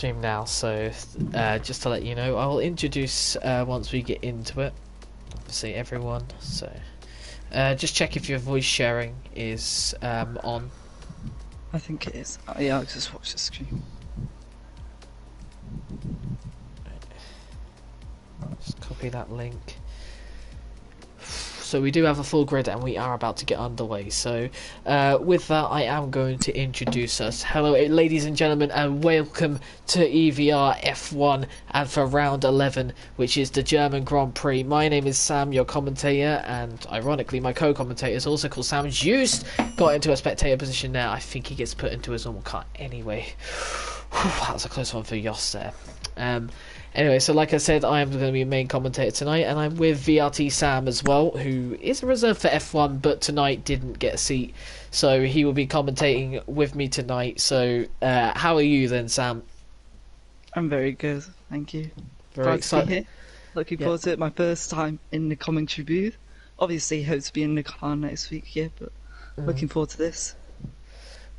stream now, so just to let you know, I'll introduce once we get into it. Obviously, everyone. So just check if your voice sharing is on. I think it is. Oh, yeah, I'll just watch the stream. Just copy that link. So we do have a full grid and we are about to get underway. So with that, I am going to introduce us. Hello ladies and gentlemen, and welcome to EVR F1 and for round 11, which is the German Grand Prix. My name is Sam, your commentator, and ironically my co-commentator is also called Sam. Just got into a spectator position now. I think he gets put into his normal car anyway. That was a close one for Jos there. Anyway, so like I said, I am going to be a main commentator tonight, and I'm with VRT Sam as well, who is a reserve for F1, but tonight didn't get a seat, so he will be commentating with me tonight. So, how are you then, Sam? I'm very good, thank you. Very excited. Here. Looking forward to it. My first time in the commentary booth. Obviously, hope to be in the car next week, yeah, but looking forward to this.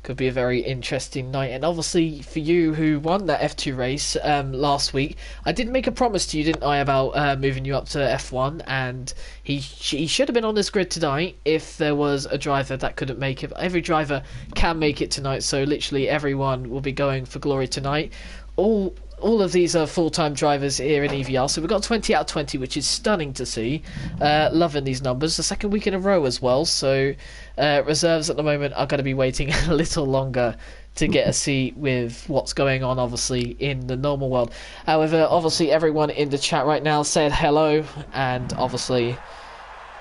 Could be a very interesting night, and obviously for you who won that F2 race last week, I did make a promise to you, didn't I, about moving you up to F1, and he should have been on this grid tonight if there was a driver that couldn't make it. But every driver can make it tonight, so literally everyone will be going for glory tonight. All of these are full-time drivers here in EVR, so we've got 20 out of 20, which is stunning to see. Loving these numbers. The second week in a row as well, so reserves at the moment are going to be waiting a little longer to get a seat with what's going on, obviously, in the normal world. However, obviously, everyone in the chat right now said hello, and obviously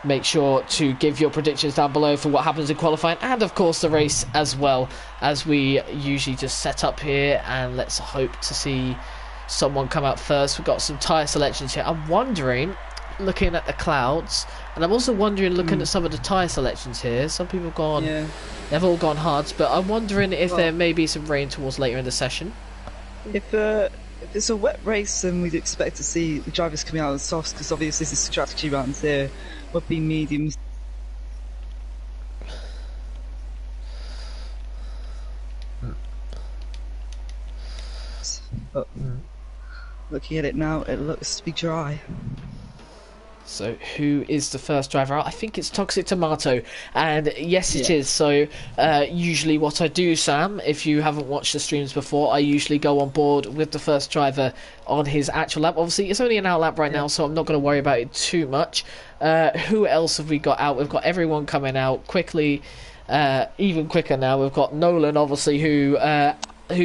make sure to give your predictions down below for what happens in qualifying and of course the race, as well as we usually just set up here, and let's hope to see someone come out first. We've got some tyre selections here. I'm wondering, looking at the clouds, and I'm also wondering, looking at some of the tyre selections here, some people have gone, they've all gone hards, but I'm wondering if there may be some rain towards later in the session. If it's a wet race, then we'd expect to see the drivers coming out of the softs, because obviously the strategy rounds there would be mediums. But looking at it now, it looks to be dry. So who is the first driver out? I think it's Toxic Tomato, and yes it is. So usually what I do, Sam, if you haven't watched the streams before, I usually go on board with the first driver on his actual lap. Obviously it's only an out lap right now, so I'm not going to worry about it too much. Who else have we got out? We've got everyone coming out quickly, even quicker now. We've got Nolan, obviously, who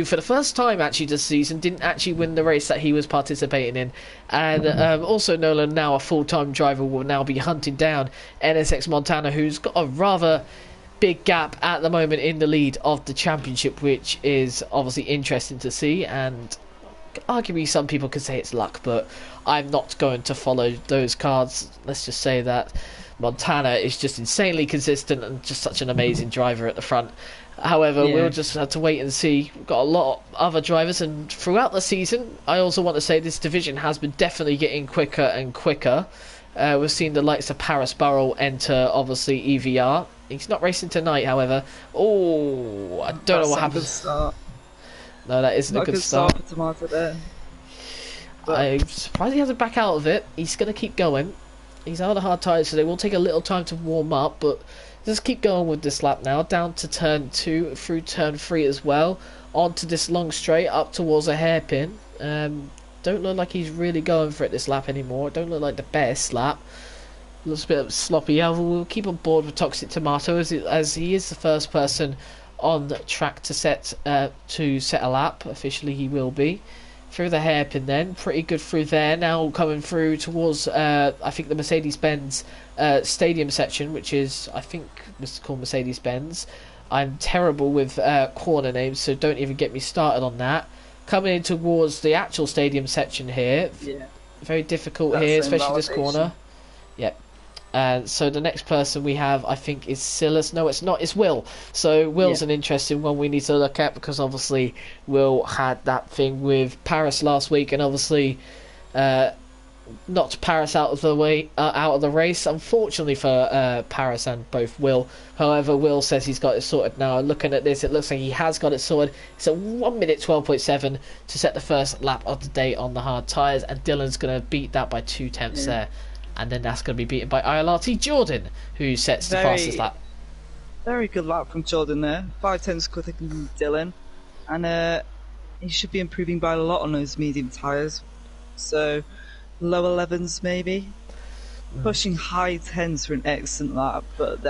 for the first time actually this season didn't actually win the race that he was participating in, and also Nolan, now a full-time driver, will now be hunting down NSX Montana, who's got a rather big gap at the moment in the lead of the championship, which is obviously interesting to see, and arguably some people could say it's luck, but I'm not going to follow those cards. Let's just say that Montana is just insanely consistent and just such an amazing driver at the front. However, we'll just have to wait and see. We've got a lot of other drivers, and throughout the season, I also want to say this division has been definitely getting quicker and quicker. We've seen the likes of Paris Burrell enter, obviously, EVR. He's not racing tonight, however. Oh, I don't know what happens. Start. No, that isn't a good start. For Tomato there. I'm surprised he hasn't back out of it. He's going to keep going. He's on a hard tyre, so they will take a little time to warm up, but just keep going with this lap now, down to turn 2, through turn 3 as well, onto this long straight, up towards a hairpin. Don't look like he's really going for it this lap anymore. Don't look like the best lap. Looks a bit sloppy. However, we'll keep on board with Toxic Tomato as he is the first person on track to set a lap. Officially he will be. Through the hairpin then, pretty good through there. Now coming through towards, I think, the Mercedes-Benz stadium section, which is, I think, was called Mercedes-Benz. I'm terrible with corner names, so don't even get me started on that. Coming in towards the actual stadium section here. Very difficult here, especially this corner. Yep. So the next person we have, I think, is Silas. No, it's not. It's Will. So Will's an interesting one we need to look at, because obviously Will had that thing with Paris last week, and obviously knocked Paris out of the way, out of the race. Unfortunately for Paris and both Will. However, Will says he's got it sorted now. Looking at this, it looks like he has got it sorted. It's at 1 minute 12.7 to set the first lap of the day on the hard tyres, and Dylan's going to beat that by 2/10 there. And then that's going to be beaten by ILRT Jordan, who sets the fastest lap. Very good lap from Jordan there. 5/10 quicker than Dylan. And he should be improving by a lot on those medium tyres. So, low 11s maybe. Pushing high 10s for an excellent lap, but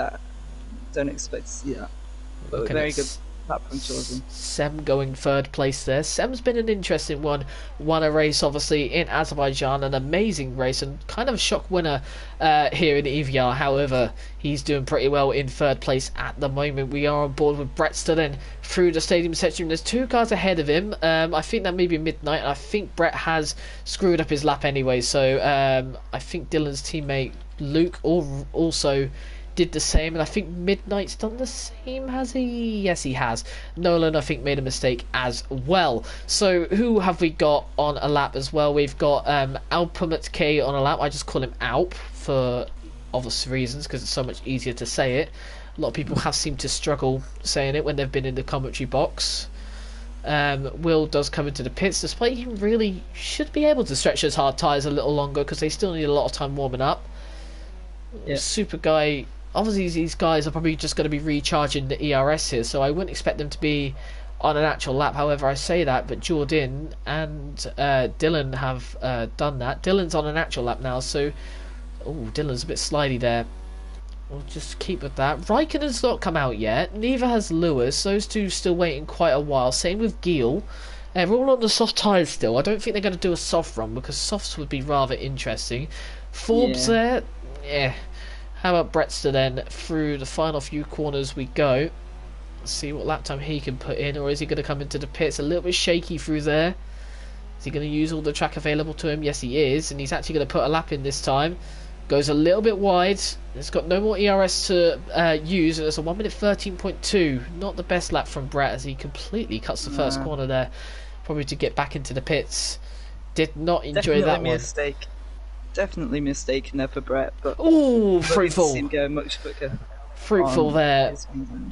don't expect to see that. But very good lap from Jordan. Sem going third place there. Sem's been an interesting one. Won a race, obviously, in Azerbaijan. An amazing race and kind of a shock winner here in EVR. However, he's doing pretty well in third place at the moment. We are on board with Brett Stillen through the stadium section. There's 2 cars ahead of him. I think that may be midnight. And I think Brett has screwed up his lap anyway. So I think Dylan's teammate Luke also did the same, and I think Midnight's done the same, has he? Yes, he has. Nolan, I think, made a mistake as well. So who have we got on a lap as well? We've got Alpamet K on a lap. I just call him Alp for obvious reasons, because it's so much easier to say it. A lot of people have seemed to struggle saying it when they've been in the commentary box. Will does come into the pits, despite he really should be able to stretch those hard tyres a little longer, because they still need a lot of time warming up. Super Guy, obviously these guys are probably just going to be recharging the ERS here, so I wouldn't expect them to be on an actual lap. However, I say that, but Jordan and Dylan have done that. Dylan's on an actual lap now, so Dylan's a bit slidey there. We'll just keep with that. Raikkonen's not come out yet, neither has Lewis. Those two still waiting quite a while. Same with Giel. We're all on the soft tyres still. I don't think they're going to do a soft run, because softs would be rather interesting. Forbes there, How about Bretster then? Through the final few corners we go. Let's see what lap time he can put in, or is he going to come into the pits? A little bit shaky through there. Is he going to use all the track available to him? Yes, he is, and he's actually going to put a lap in this time. Goes a little bit wide. It's got no more ERS to use, and it's a 1 minute 13.2. Not the best lap from Brett, as he completely cuts the first corner there, probably to get back into the pits. Did not enjoy that one. Definitely mistaken there for Brett, but fruitful. Seemed going much quicker. Fruitful there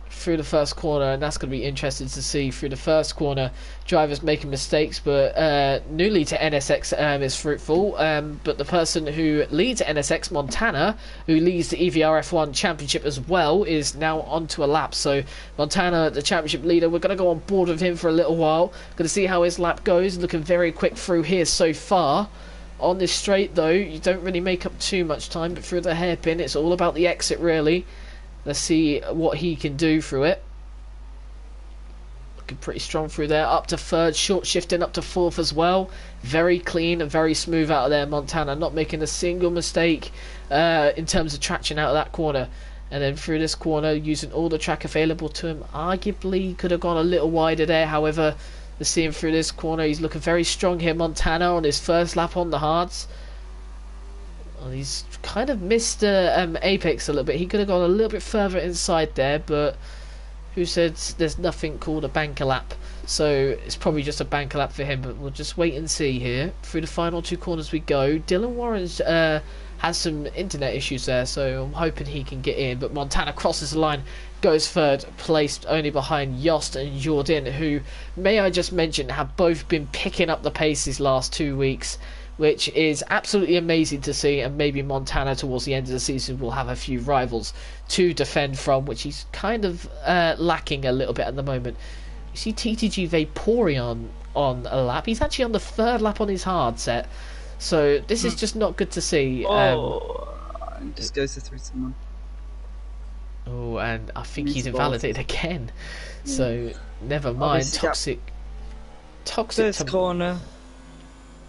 through the first corner, and that's going to be interesting to see through the first corner. Drivers making mistakes, but newly to NSX is fruitful. But the person who leads NSX, Montana, who leads the EVR F1 Championship as well, is now onto a lap. So Montana, the championship leader, we're going to go on board with him for a little while. Going to see how his lap goes. Looking very quick through here so far. On this straight, though, you don't really make up too much time, but through the hairpin, it's all about the exit, really. Let's see what he can do through it. Looking pretty strong through there. Up to third, short shifting up to fourth as well. Very clean and very smooth out of there, Montana. Not making a single mistake in terms of traction out of that corner. And then through this corner, using all the track available to him. Arguably, could have gone a little wider there, however... Let's see him through this corner. He's looking very strong here, Montana, on his first lap on the hards. Well, he's kind of missed Apex a little bit. He could have gone a little bit further inside there, but who said there's nothing called a banker lap? So it's probably just a banker lap for him, but we'll just wait and see here. Through the final 2 corners we go. Dylan Warren's has some internet issues there, so I'm hoping he can get in. But Montana crosses the line, goes third place, only behind Yost and Jordan, who, may I just mention, have both been picking up the pace these last 2 weeks, which is absolutely amazing to see. And maybe Montana towards the end of the season will have a few rivals to defend from, which he's kind of lacking a little bit at the moment. You see TTG Vaporeon on a lap. He's actually on the 3rd lap on his hard set. So this is just not good to see. Just goes to through someone. Oh, and I think he's invalidated again. So never mind. Toxic. First corner.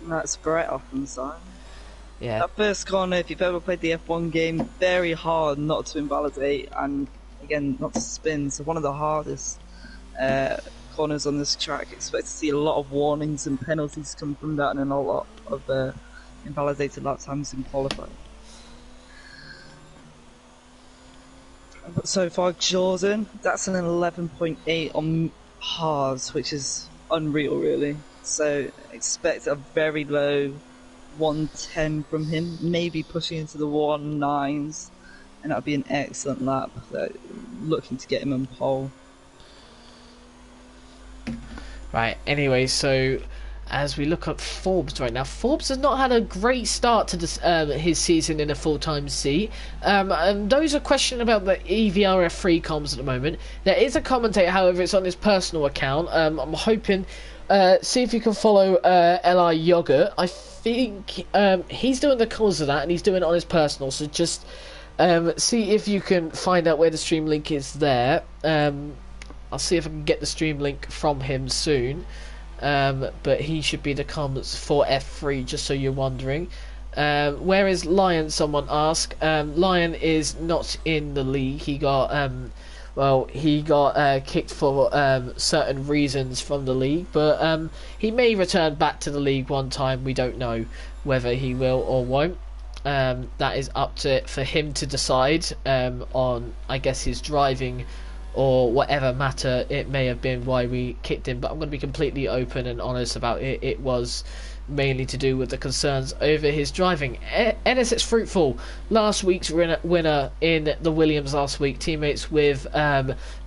That's Brett off on the side. Yeah. That first corner, if you've ever played the F1 game, very hard not to invalidate and again not to spin. So one of the hardest corners on this track. Expect to see a lot of warnings and penalties come from that, and then a lot of invalidated lap times in qualifying. But so far, Jordan, that's an 11.8 on hards, which is unreal, really. So expect a very low 110 from him, maybe pushing into the 1.9s, and that'd be an excellent lap. Looking to get him on pole. Right, anyway, so as we look up Forbes right now, Forbes has not had a great start to this, his season in a full-time seat. And those are questioning about the EVRF3 comms at the moment. There is a commentator, however, it's on his personal account. I'm hoping, see if you can follow Li Yogurt. I think he's doing the calls of that, and he's doing it on his personal, so just see if you can find out where the stream link is there. I'll see if I can get the stream link from him soon. But he should be the comms for F3, just so you're wondering. Where is Lion? Someone asked. Lion is not in the league. He got kicked for certain reasons from the league, but he may return back to the league one time. We don't know whether he will or won't. That is up to for him to decide on, I guess, his driving or whatever matter it may have been why we kicked him. But I'm going to be completely open and honest about it. It was mainly to do with the concerns over his driving. NSX Fruitful, last week's winner in the Williams last week, teammates with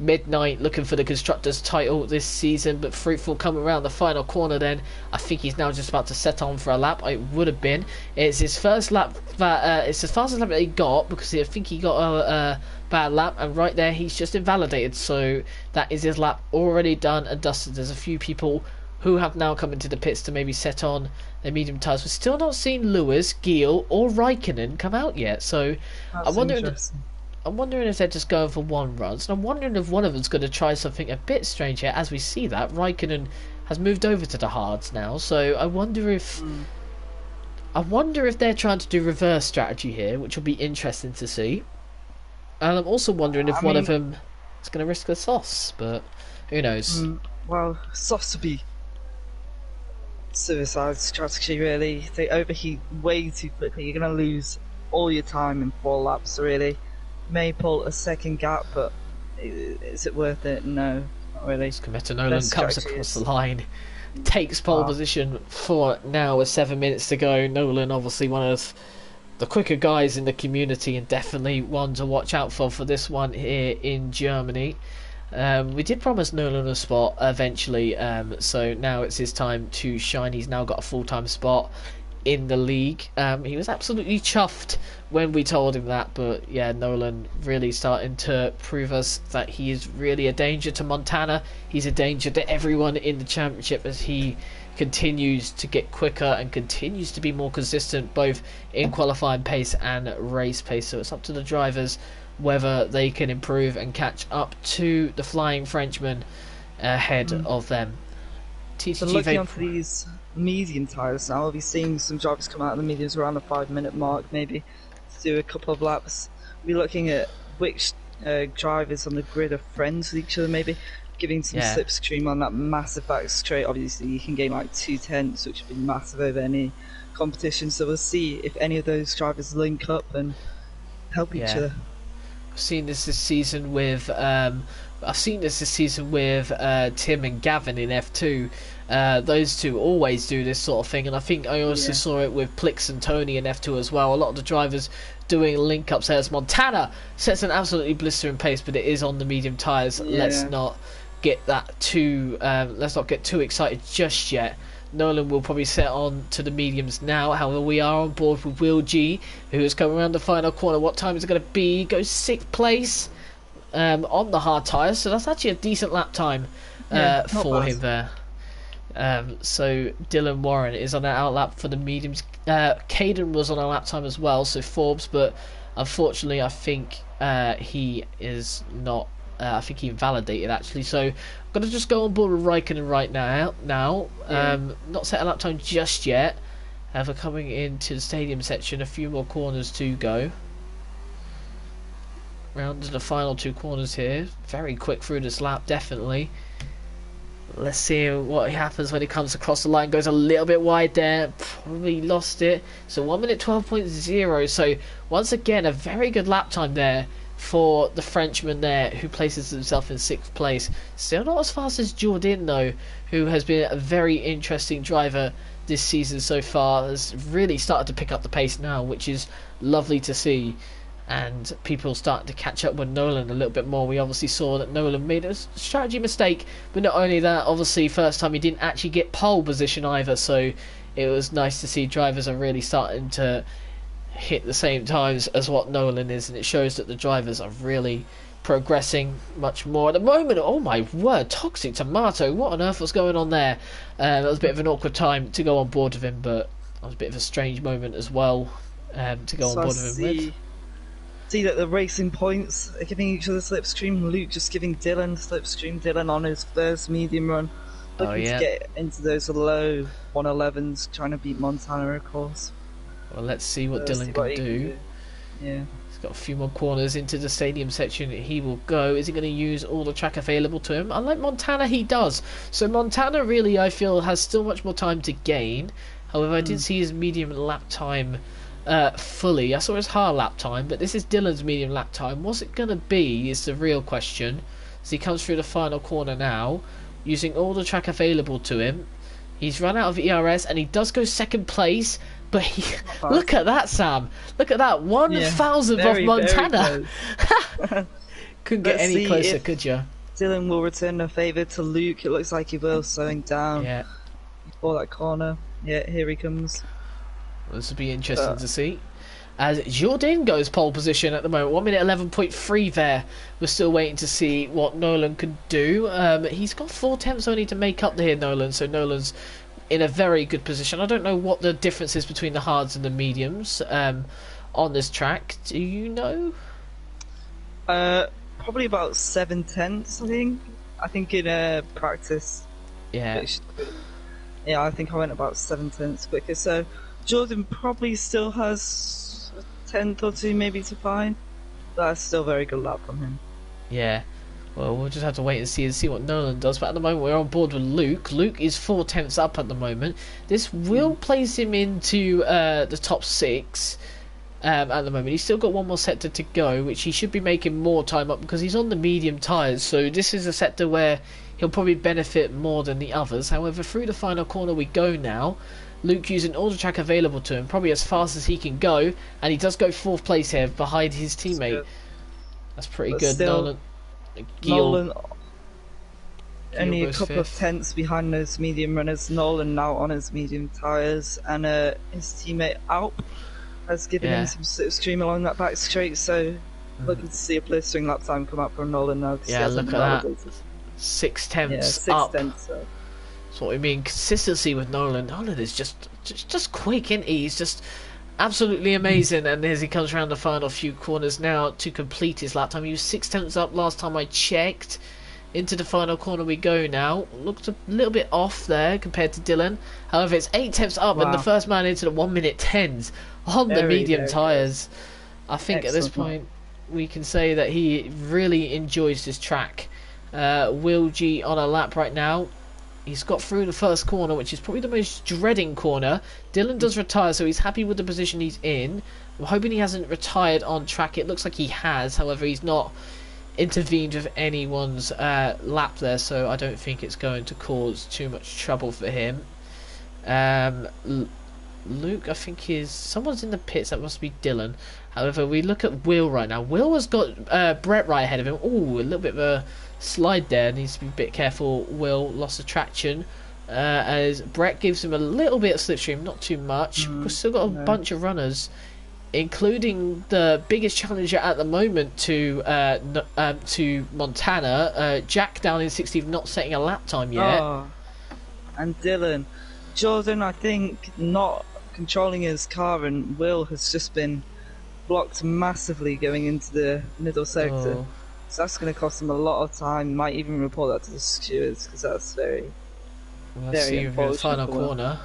Midnight, looking for the Constructors title this season, but Fruitful coming around the final corner then. I think he's now just about to set on for a lap. It would have been. It's his first lap that it's the fastest lap that he got, because I think he got a bad lap, and right there he's just invalidated, so that is his lap already done and dusted. There's a few people who have now come into the pits to maybe set on their medium tyres. We're still not seeing Lewis, Giel or Raikkonen come out yet, so I'm wondering if they're just going for one runs, and I'm wondering if one of them's going to try something a bit strange here. As we see that Raikkonen has moved over to the hards now, so I wonder if they're trying to do reverse strategy here, which will be interesting to see. And I'm also wondering if one of them is going to risk the sauce, but who knows. Well, sauce would be suicide strategy, really. If they overheat way too quickly, you're going to lose all your time in 4 laps, really. May pull a second gap, but is it worth it? No, not really. Skameta Nolan comes across the line, takes pole position for now with 7 minutes to go. Nolan, obviously one of the quicker guys in the community, and definitely one to watch out for this one here in Germany. We did promise Nolan a spot eventually, so now it's his time to shine. He's now got a full-time spot in the league. He was absolutely chuffed when we told him that, but yeah, Nolan really starting to prove us that he is really a danger to Montana. He's a danger to everyone in the championship as he continues to get quicker and continues to be more consistent both in qualifying pace and race pace. So it's up to the drivers whether they can improve and catch up to the Flying Frenchman ahead of them. So looking onto these medium tyres now, we'll be seeing some drivers come out of the mediums around the 5-minute mark, maybe to do a couple of laps. We'll be looking at which drivers on the grid are friends with each other, maybe giving some slipstream on that massive back straight. Obviously you can gain like 2/10, which would be massive over any competition, so we'll see if any of those drivers link up and help each other. I've seen this season with Tim and Gavin in F2. Those two always do this sort of thing, and I think I also saw it with Plix and Tony in F2 as well. A lot of the drivers doing link ups. As Montana sets an absolutely blistering pace, but it is on the medium tyres. Let's not get too excited just yet. Nolan will probably set on to the mediums now. However, we are on board with Will G, who is coming around the final corner. What time is it going to be? He goes 6th place on the hard tyres, so that's actually a decent lap time for him there. So Dylan Warren is on an outlap for the mediums. Caden was on a lap time as well, so Forbes, but unfortunately I think he is not. I think he invalidated actually, so I'm going to just go on board with Raikkonen right now. Not set a lap time just yet. However, coming into the stadium section, a few more corners to go. Round to the final 2 corners here. Very quick through this lap, definitely. Let's see what happens when he comes across the line. Goes a little bit wide there. Probably lost it. So 1 minute 12.0. So once again, a very good lap time there for the Frenchman there, who places himself in 6th place. Still not as fast as Jordan, though, who has been a very interesting driver this season so far. Has really started to pick up the pace now, which is lovely to see. And people starting to catch up with Nolan a little bit more. We obviously saw that Nolan made a strategy mistake, but not only that, obviously first time he didn't actually get pole position either, so it was nice to see drivers are really starting to hit the same times as what Nolan is, and it shows that the drivers are really progressing much more at the moment. Oh my word, Toxic Tomato, what on earth was going on there? That was a bit of an awkward time to go on board with him, but that was a bit of a strange moment as well to go on board with him with. See that the racing points are giving each other slipstream. Luke just giving Dylan slipstream. Dylan on his first medium run, looking to get into those low 111s, trying to beat Montana, of course. Well, let's see what Dylan can do. Yeah, he's got a few more corners into the stadium section. He will go. Is he going to use all the track available to him? Unlike Montana, he does. So Montana really, I feel, has still much more time to gain. However, I didn't see his medium lap time fully. I saw his hard lap time, but this is Dylan's medium lap time. What's it going to be is the real question. As he comes through the final corner now, using all the track available to him. He's run out of ERS, and he does go 2nd place. But look at that, Sam. Look at that. 1,000th of Montana. Couldn't get any closer, could you? Dylan will return the favour to Luke. It looks like he will, slowing down before that corner. Yeah, here he comes. This will be interesting to see. As Jordan goes pole position at the moment, 1 minute 11.3 there. We're still waiting to see what Nolan can do. He's got 4 tenths only to make up here, Nolan. So Nolan's in a very good position. I don't know what the difference is between the hards and the mediums on this track. Do you know? Probably about 7 tenths, I think. I think in practice. Yeah. Yeah, I think I went about 7 tenths quicker. So Jordan probably still has a tenth or two maybe to find. But that's still a very good lap from him. Yeah. Well, we'll just have to wait and see what Nolan does. But at the moment, we're on board with Luke. Luke is 4 tenths up at the moment. This will place him into the top 6 at the moment. He's still got one more sector to go, which he should be making more time up because he's on the medium tyres. So this is a sector where he'll probably benefit more than the others. However, through the final corner we go now. Luke using all the track available to him, probably as fast as he can go. And he does go 4th place here behind his teammate. That's pretty good. Still, Nolan only a couple of tenths behind those medium runners. Nolan now on his medium tyres, and his teammate Alp has given him some slipstream along that back straight. So looking to see a blistering lap time come up from Nolan now. Yeah, look at that. 6 tenths up. 6 tenths. That's what we mean. Consistency with Nolan. Nolan is just quick, isn't he? He's just absolutely amazing. And as he comes around the final few corners now to complete his lap time, he was 6 tenths up last time I checked. Into the final corner we go now. Looked a little bit off there compared to Dylan. However, it's 8 tenths up, and the first man into the 1 minute 10s on the medium tyres. I think at this point we can say that he really enjoys this track. Will G on a lap right now. He's got through the first corner, which is probably the most dreading corner. Dylan does retire, so he's happy with the position he's in. I'm hoping he hasn't retired on track. It looks like he has. However, he's not intervened with anyone's lap there, so I don't think it's going to cause too much trouble for him. Luke, I think someone's in the pits. That must be Dylan. However, we look at Will right now. Will has got Brett right ahead of him. Ooh, a little bit of a slide there. Needs to be a bit careful. Will lost the traction as Brett gives him a little bit of slipstream, not too much. We've still got a bunch of runners, including the biggest challenger at the moment to Montana. Jack down in 16th, not setting a lap time yet. Oh. And Dylan. Jordan, I think, not controlling his car, and Will has just been blocked massively going into the middle sector. Oh. So that's going to cost him a lot of time. Might even report that to the stewards because that's very see in the final corner.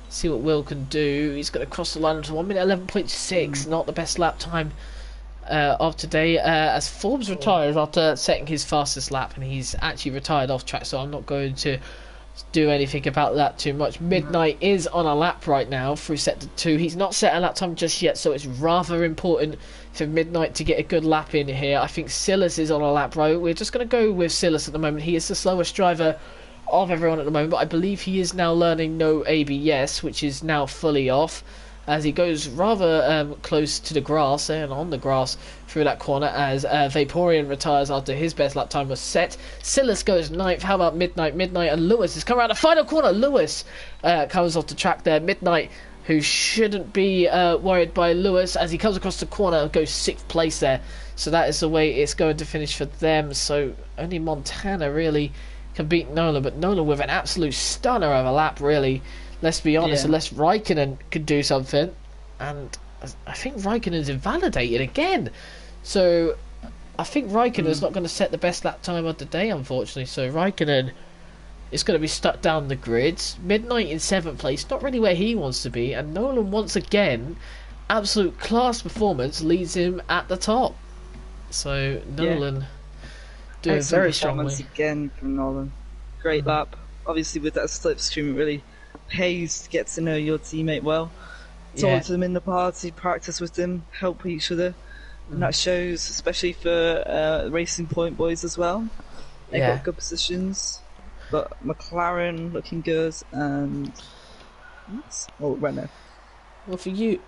See what Will can do. He's going to cross the line to 1 minute 11.6. Not the best lap time of today. As Forbes retires after setting his fastest lap, and he's actually retired off track. So I'm not going to do anything about that too much. Midnight is on a lap right now through sector 2. He's not set a lap time just yet, so it's rather important for Midnight to get a good lap in here. I think Silas is on a lap right. We're just going to go with Silas at the moment. He is the slowest driver of everyone at the moment, but I believe he is now learning no ABS, which is now fully off, as he goes rather close to the grass and on the grass through that corner as Vaporeon retires after his best lap time was set. Silas goes ninth. How about Midnight? Midnight and Lewis has come around the final corner. Lewis comes off the track there. Midnight, who shouldn't be worried by Lewis as he comes across the corner, goes 6th place there. So that is the way it's going to finish for them. So only Montana really can beat Nolan, but Nolan with an absolute stunner of a lap, really. Let's be honest, unless Raikkonen could do something. And I think Raikkonen's invalidated again. So I think Raikkonen's not going to set the best lap time of the day, unfortunately. So Raikkonen is going to be stuck down the grids. Midnight in 7th place, not really where he wants to be. And Nolan, once again, absolute class performance leads him at the top. So Nolan doing excellent very performance strongly. again from Nolan. Great lap. Obviously, with that slipstream, it really pays to get to know your teammate well. Talk to them in the party, practice with them, help each other. And that shows, especially for Racing Point boys as well. They got good positions. But McLaren looking good, and Renault. Well, for you,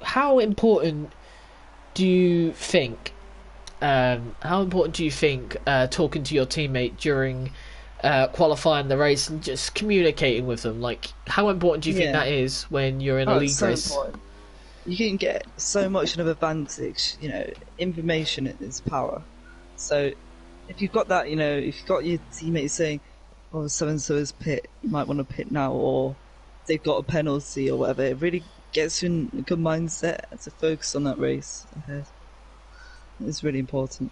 how important do you think? How important do you think talking to your teammate during qualifying the race and just communicating with them? Like, how important do you think that is when you're in a league race? Important. You can get so much of an advantage. You know, information is power. So if you've got that, if you've got your teammates saying, "Oh, so and so is pit, you might want to pit now," or they've got a penalty or whatever, it really gets you in a good mindset to focus on that race ahead. It's really important.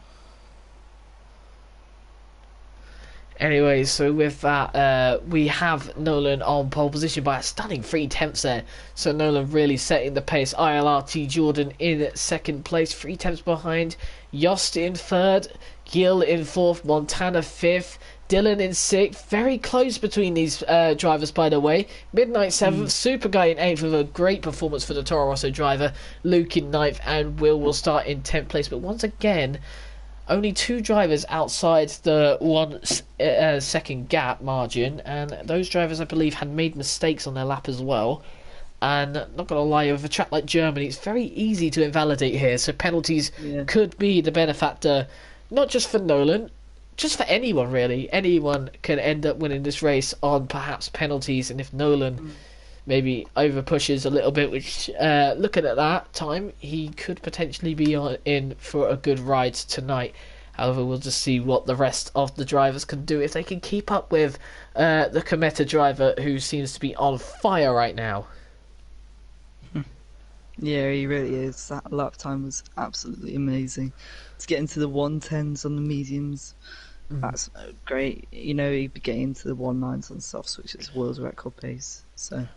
Anyway, so with that, we have Nolan on pole position by a stunning 3/10 there. So Nolan really setting the pace. ILRT Jordan in 2nd place, 3/10 behind. Yost in 3rd, Gil in 4th, Montana 5th, Dylan in 6th. Very close between these drivers, by the way. Midnight 7th, Super Guy in 8th with a great performance for the Toro Rosso driver. Luke in 9th, and Will start in 10th place. But once again, only 2 drivers outside the 1 second gap margin, and those drivers, I believe, had made mistakes on their lap as well. And not gonna lie, with a track like Germany, it's very easy to invalidate here, so penalties could be the benefactor, not just for Nolan, just for anyone really. Anyone can end up winning this race on perhaps penalties, and if Nolan maybe over pushes a little bit, which looking at that time, he could potentially be in for a good ride tonight. However, we'll just see what the rest of the drivers can do, if they can keep up with the Kometa driver, who seems to be on fire right now. Yeah, he really is. That lap time was absolutely amazing. To get into the 110s on the mediums, that's great. He'd be getting into the 19s on softs, which is world record pace. So,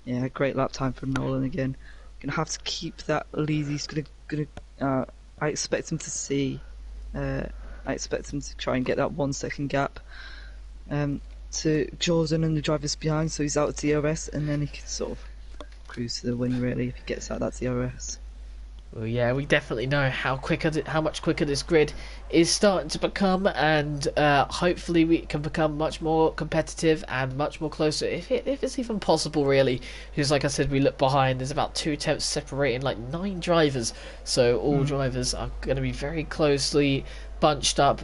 yeah, great lap time from Nolan again. Gonna have to keep that lead. He's gonna. I expect him to see. I expect him to try and get that 1 second gap to Jordan and the drivers behind, so he's out of DRS, and then he can sort of cruise to the win really if he gets out that DRS. Well, yeah, we definitely know how much quicker this grid is starting to become, and hopefully we can become much more competitive and much more closer, if it's even possible, really. Because, like I said, we look behind. There's about 2 tenths separating like 9 drivers, so all drivers are going to be very closely bunched up.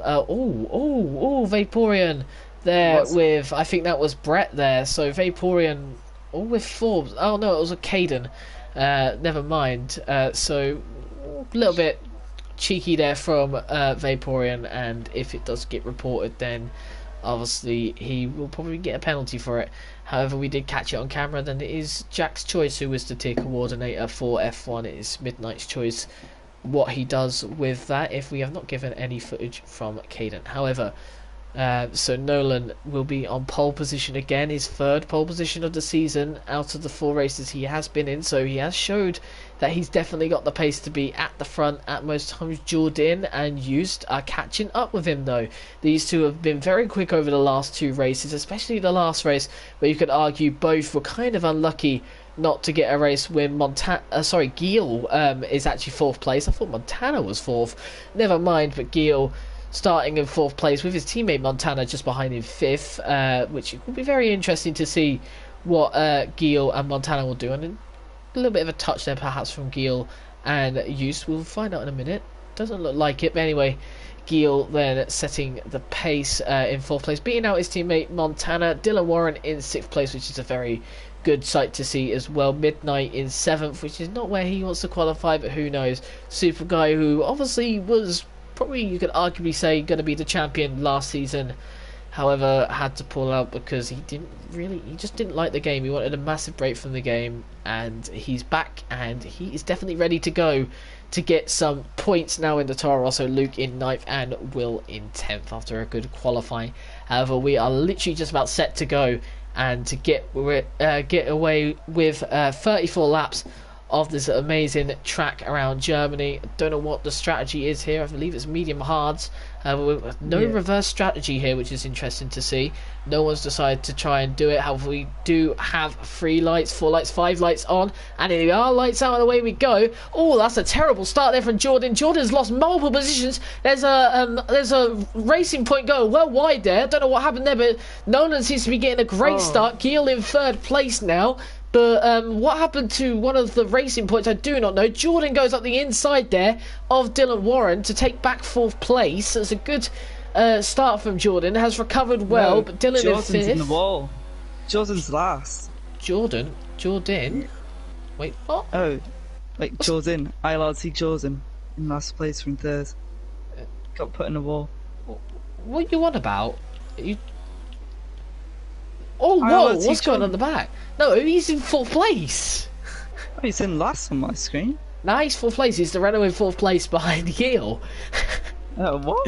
Vaporeon there with, I think that was Brett there. So Vaporeon with Forbes. Oh no, it was a Caden. Never mind. So a little bit cheeky there from Vaporeon, and if it does get reported, then obviously he will probably get a penalty for it. However, we did catch it on camera. Then it is Jack's choice who was the tier coordinator for F1. It is Midnight's choice what he does with that, if we have not given any footage from Caden. However, So Nolan will be on pole position again, his third pole position of the season out of the 4 races he has been in. So he has showed that he's definitely got the pace to be at the front at most times. Jordan and Used are catching up with him though. These two have been very quick over the last 2 races, especially the last race where you could argue both were kind of unlucky not to get a race when Gil is actually 4th place. I thought Montana was 4th. Never mind, but Gil starting in 4th place with his teammate Montana just behind him 5th, which will be very interesting to see what Gil and Montana will do. And a little bit of a touch there perhaps from Gil and Use. We'll find out in a minute. Doesn't look like it, but anyway, Gil then setting the pace in 4th place, beating out his teammate Montana. Dylan Warren in 6th place, which is a very good sight to see as well. Midnight in 7th, which is not where he wants to qualify, but who knows. Super Guy, who obviously was probably, you could arguably say, going to be the champion last season, however had to pull out because he just didn't like the game. He wanted a massive break from the game, and he's back and he is definitely ready to go to get some points now in the Toro Rosso. Luke in 9th and Will in 10th after a good qualifying. However, we are literally just about set to go and to get away with 34 laps of this amazing track around Germany. I don't know what the strategy is here. I believe it's medium hards. No reverse strategy here, which is interesting to see. No one's decided to try and do it. However, we do have 3 lights, 4 lights, 5 lights on, and here we are, lights out and away we go. Oh, that's a terrible start there from Jordan. Jordan's lost multiple positions. There's a racing point going well wide there. Don't know what happened there, but Nolan seems to be getting a great start. Gil in 3rd place now. But what happened to one of the racing points, I do not know. Jordan goes up the inside there of Dylan Warren to take back 4th place. It's a good start from Jordan. Has recovered well, but Dylan Jordan's in 5th. in the wall. Jordan's last. Jordan? Wait, what? Oh, wait, Jordan. ILRT Jordan in last place from 3rd. Got put in the wall. What are you on about? Oh, whoa, what's going on in the back? No, he's in 4th place. Oh, he's in last on my screen. Nah, he's 4th place. He's the Renault in 4th place behind Gil. Oh, what?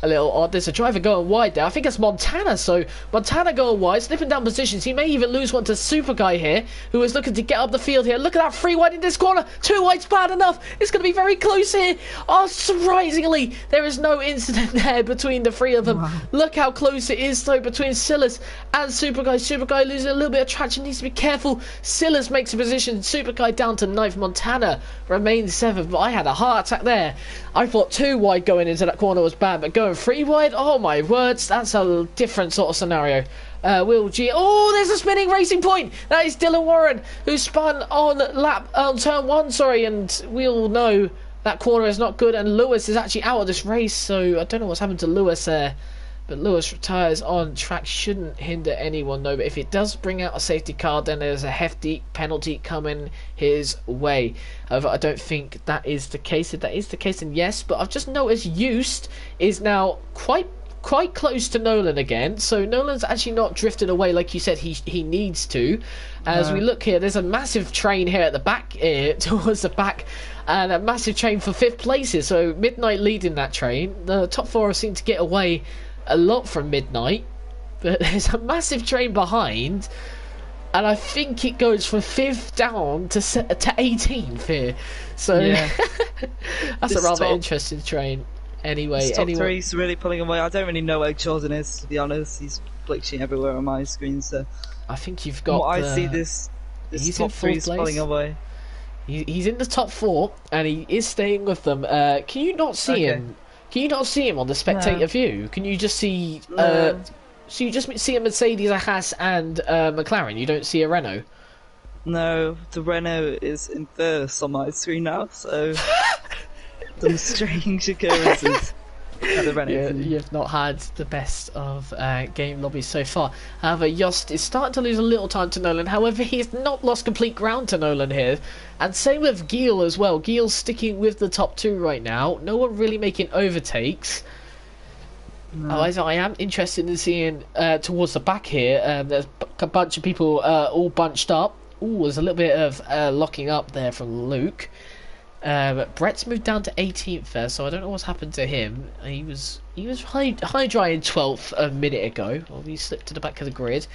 A little odd. There's a driver going wide there. I think it's Montana. So Montana going wide, slipping down positions. He may even lose one to Super Guy here, who is looking to get up the field here. Look at that 3 wide in this corner. 2 wide's bad enough. It's going to be very close here. Oh, surprisingly, there is no incident there between the 3 of them. Wow. Look how close it is, though, between Silas and Super Guy. Super Guy losing a little bit of traction. Needs to be careful. Silas makes a position. Super Guy down to 9th. Montana remains 7th. But I had a heart attack there. I thought 2 wide going into that corner was bad, but going 3 wide, oh my words, that's a different sort of scenario. Will G. Oh, there's a spinning racing point. That is Dylan Warren, who spun on turn 1, sorry, and we all know that corner is not good, and Lewis is actually out of this race, so I don't know what's happened to Lewis there. But Lewis retires on track, shouldn't hinder anyone though. But if it does bring out a safety car, then there's a hefty penalty coming his way. However, I don't think that is the case. If that is the case, then yes. But I've just noticed Used is now quite close to Nolan again. So Nolan's actually not drifted away like you said he needs to. As we look here, there's a massive train here at the back, towards the back. And a massive train for 5th places. So Midnight leading that train. The top 4 seem to get away a lot from Midnight, but there's a massive train behind, and I think it goes from 5th down to 18th here. So yeah. That's a rather interesting train. Anyway, top 3's really pulling away. I don't really know where Jordan is, to be honest. He's glitching everywhere on my screen. So I think you've got. I see this top 3's pulling away. He's in the top 4, and he is staying with them. Can you not see him? Can you not see him on the spectator view? Can you just see... so you just see a Mercedes, a Haas and McLaren? You don't see a Renault? No, the Renault is in 1st on my screen now, so... some strange occurrences. You've not had the best of game lobbies so far. However, Yost is starting to lose a little time to Nolan. However, he has not lost complete ground to Nolan here. And same with Gil as well. Gil's sticking with the top 2 right now. No one really making overtakes. No. I am interested in seeing towards the back here. There's a bunch of people all bunched up. Ooh, there's a little bit of locking up there from Luke. Brett's moved down to 18th there, so I don't know what's happened to him. He was He was high drying 12th a minute ago. Well, he slipped to the back of the grid.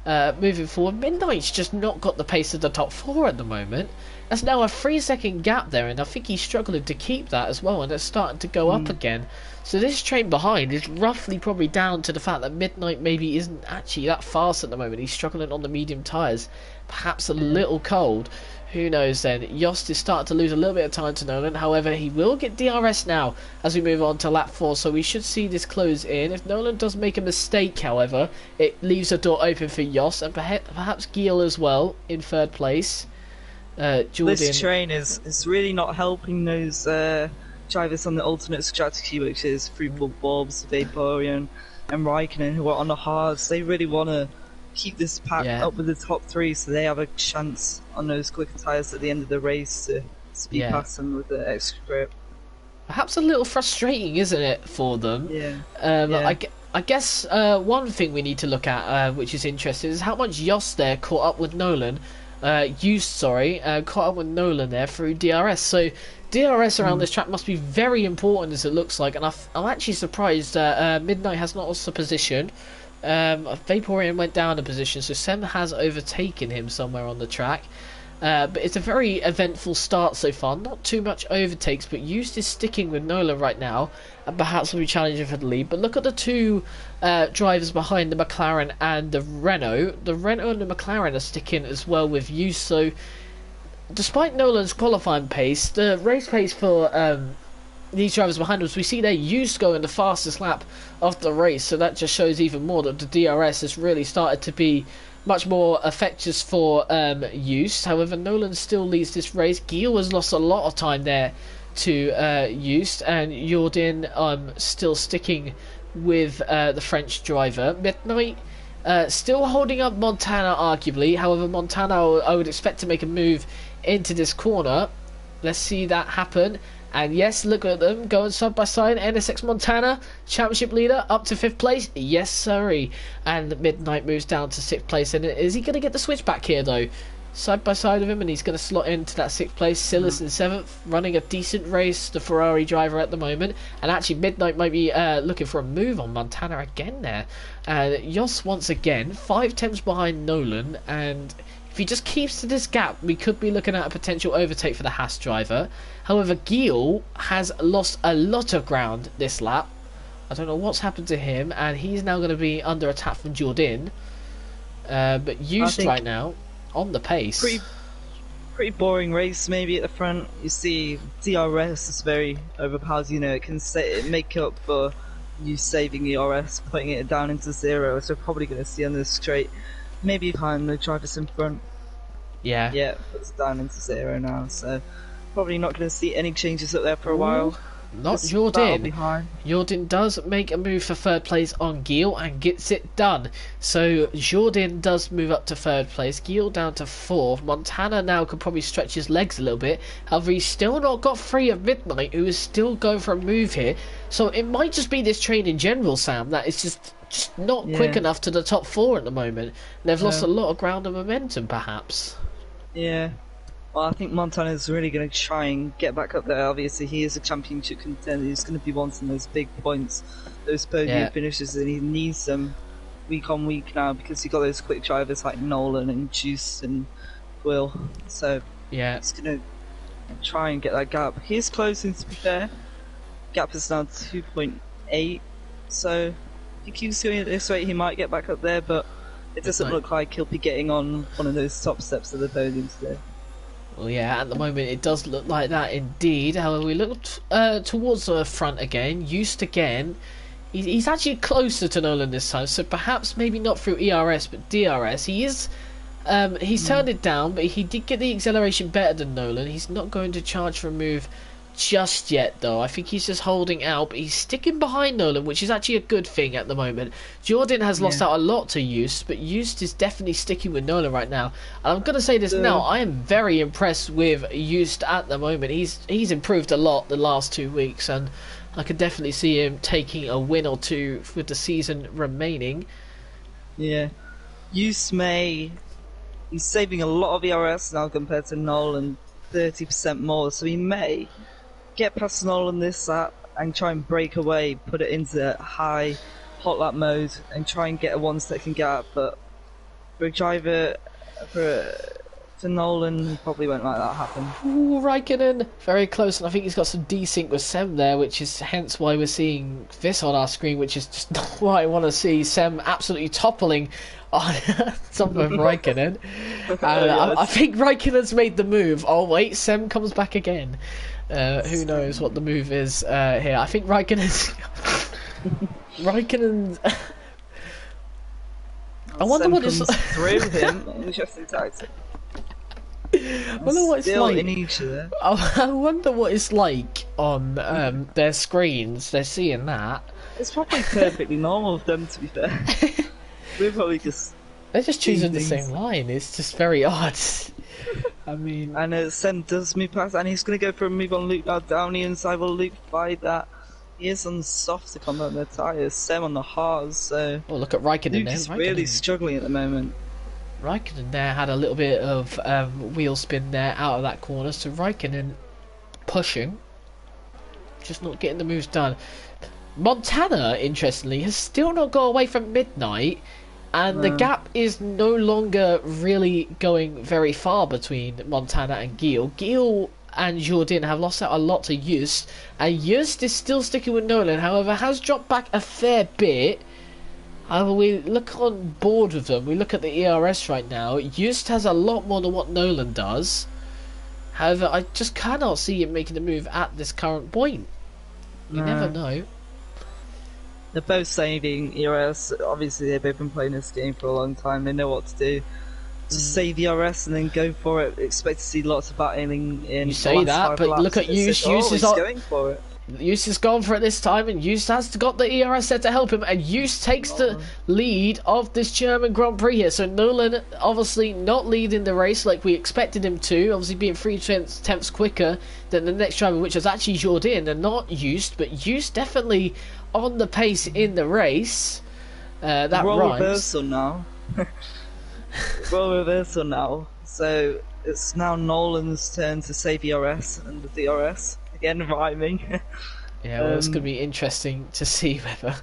Moving forward, Midnight's just not got the pace of the top four at the moment. That's now a 3-second gap there, and I think he's struggling to keep that as well, and it's starting to go up again. So this train behind is roughly probably down to the fact that Midnight maybe isn't actually that fast at the moment. He's struggling on the medium tyres, perhaps a little cold. Who knows then? Yost is starting to lose a little bit of time to Nolan. However, he will get DRS now as we move on to lap 4. So we should see this close in. If Nolan does make a mistake, however, it leaves a door open for Yost and perhaps Giel as well in 3rd place. Jordan. This train is really not helping those drivers on the alternate strategy, which is Fruitful Bobs, Vaporeon, and Raikkonen, who are on the hards. They really want to keep this pack up with the top 3 so they have a chance on those quicker tyres at the end of the race to speed past them with the extra grip. Perhaps a little frustrating, isn't it, for them? I guess one thing we need to look at, which is interesting, is how much Yost there caught up with Nolan. Caught up with Nolan there through DRS. So DRS around this track must be very important, as it looks like, and I'm actually surprised that Midnight has not lost a position. Vaporeon went down a position, so Sem has overtaken him somewhere on the track. But it's a very eventful start so far. Not too much overtakes, but Used is sticking with Nola right now, and perhaps will be challenging for the lead. But look at the two drivers behind, the McLaren and the Renault. The Renault and the McLaren are sticking as well with Used. So, despite Nolan's qualifying pace, the race pace for these drivers behind us, we see they're used to going the fastest lap of the race, so that just shows even more that the DRS has really started to be much more effective for use. However, Nolan still leads this race. Giel has lost a lot of time there to use, and Jordan still sticking with the French driver. Midnight still holding up Montana arguably. However, Montana I would expect to make a move into this corner. Let's see that happen. And yes, look at them going side by side. NSX Montana, championship leader, up to 5th place. Yes, sorry. And Midnight moves down to 6th place. And is he going to get the switch back here, though? Side by side with him, and he's going to slot into that 6th place. Silas in 7th, running a decent race, the Ferrari driver at the moment. And actually, Midnight might be looking for a move on Montana again there. And Jos once again, 5 tenths behind Nolan. And if he just keeps to this gap, we could be looking at a potential overtake for the Haas driver. However, Giel has lost a lot of ground this lap. I don't know what's happened to him, and he's now going to be under attack from Jordan. But Used right now on the pace. Pretty boring race maybe at the front. You see DRS is very overpowered, you know, it can make up for you saving the RS, putting it down into 0, so we're probably going to see on the straight maybe behind the drivers in front. Yeah, it's down into 0 now, so probably not going to see any changes up there for a while. Not Jordan. Jordan does make a move for 3rd place on Giel and gets it done. So Jordan does move up to 3rd place. Giel down to 4th. Montana now could probably stretch his legs a little bit. However, he's still not got free of Midnight, who is still going for a move here. So it might just be this train in general, Sam, that is just not quick enough to the top 4 at the moment. They've lost a lot of ground and momentum, perhaps. Yeah. Well, I think Montana's really going to try and get back up there. Obviously, he is a championship contender. He's going to be wanting those big points, those podium finishes, and he needs them week on week now because you've got those quick drivers like Nolan and Juice and Will. So he's going to try and get that gap. He is closing, to be fair. Gap is now 2.8. So if he keeps going at this rate, he might get back up there, but it doesn't look like he'll be getting on one of those top steps of the podium today. Well, yeah, at the moment it does look like that indeed. However, we look towards the front again. Used again. He's actually closer to Nolan this time, so perhaps maybe not through ERS but DRS. He's turned it down, but he did get the acceleration better than Nolan. He's not going to charge for a move just yet, though. I think he's just holding out, but he's sticking behind Nolan, which is actually a good thing at the moment. Jordan has lost out a lot to Used, but Used is definitely sticking with Nolan right now. And I'm going to say this now, I am very impressed with Used at the moment. He's improved a lot the last 2 weeks, and I could definitely see him taking a win or two with the season remaining. Yeah. Used he's saving a lot of ERS now compared to Nolan, 30% more, so he may get past Nolan this lap and try and break away, put it into high hot lap mode, and try and get a one-second gap. But for a driver, for Nolan, he probably won't let that happen. Ooh, Raikkonen, very close, and I think he's got some desync with Sem there, which is hence why we're seeing this on our screen, which is just not what I want to see. Sem absolutely toppling on top of Raikkonen. I think Raikkonen's made the move. Oh wait, Sem comes back again. Who knows what the move is here? I think Raikkonen's... I wonder what it's through him. Interesting tactic. I wonder what it's like. In each other. I wonder what it's like on their screens. They're seeing that. It's probably perfectly normal for them, to be fair. We're probably just. They're just choosing the same line. It's just very odd. I mean. And Sem does move past, and he's going to go for a move on Luke now. Down the inside will Luke by that. He is on soft to come on the tyres. Sem on the hards. So. Oh, look at Raikkonen. Luke there. is Raikkonen. really struggling at the moment. Raikkonen there had a little bit of wheel spin there out of that corner, so Raikkonen pushing, just not getting the moves done. Montana, interestingly, has still not got away from midnight, and the gap is no longer really going very far between Montana and Gil. Gil and Jordan have lost out a lot to Just, and Just is still sticking with Nolan, however has dropped back a fair bit. However, we look on board with them. We look at the ERS right now. Just has a lot more than what Nolan does. However, I just cannot see him making the move at this current point. You never know. They're both saving ERS. Obviously, they've both been playing this game for a long time. They know what to do. Just save ERS and then go for it. Expect to see lots of battling in. You say that, but look at Just. Just is going for it. Just has gone for it this time, and Just has got the ERS set to help him, and Just takes the lead of this German Grand Prix here. So Nolan obviously not leading the race like we expected him to, obviously being 3/10 quicker than the next driver, which was actually Jordan and not Just, but Just definitely on the pace in the race. That role rhymes. Reversal now. Role reversal now. So it's now Nolan's turn to save ERS and the DRS. Again, rhyming. Yeah, well, it's going to be interesting to see whether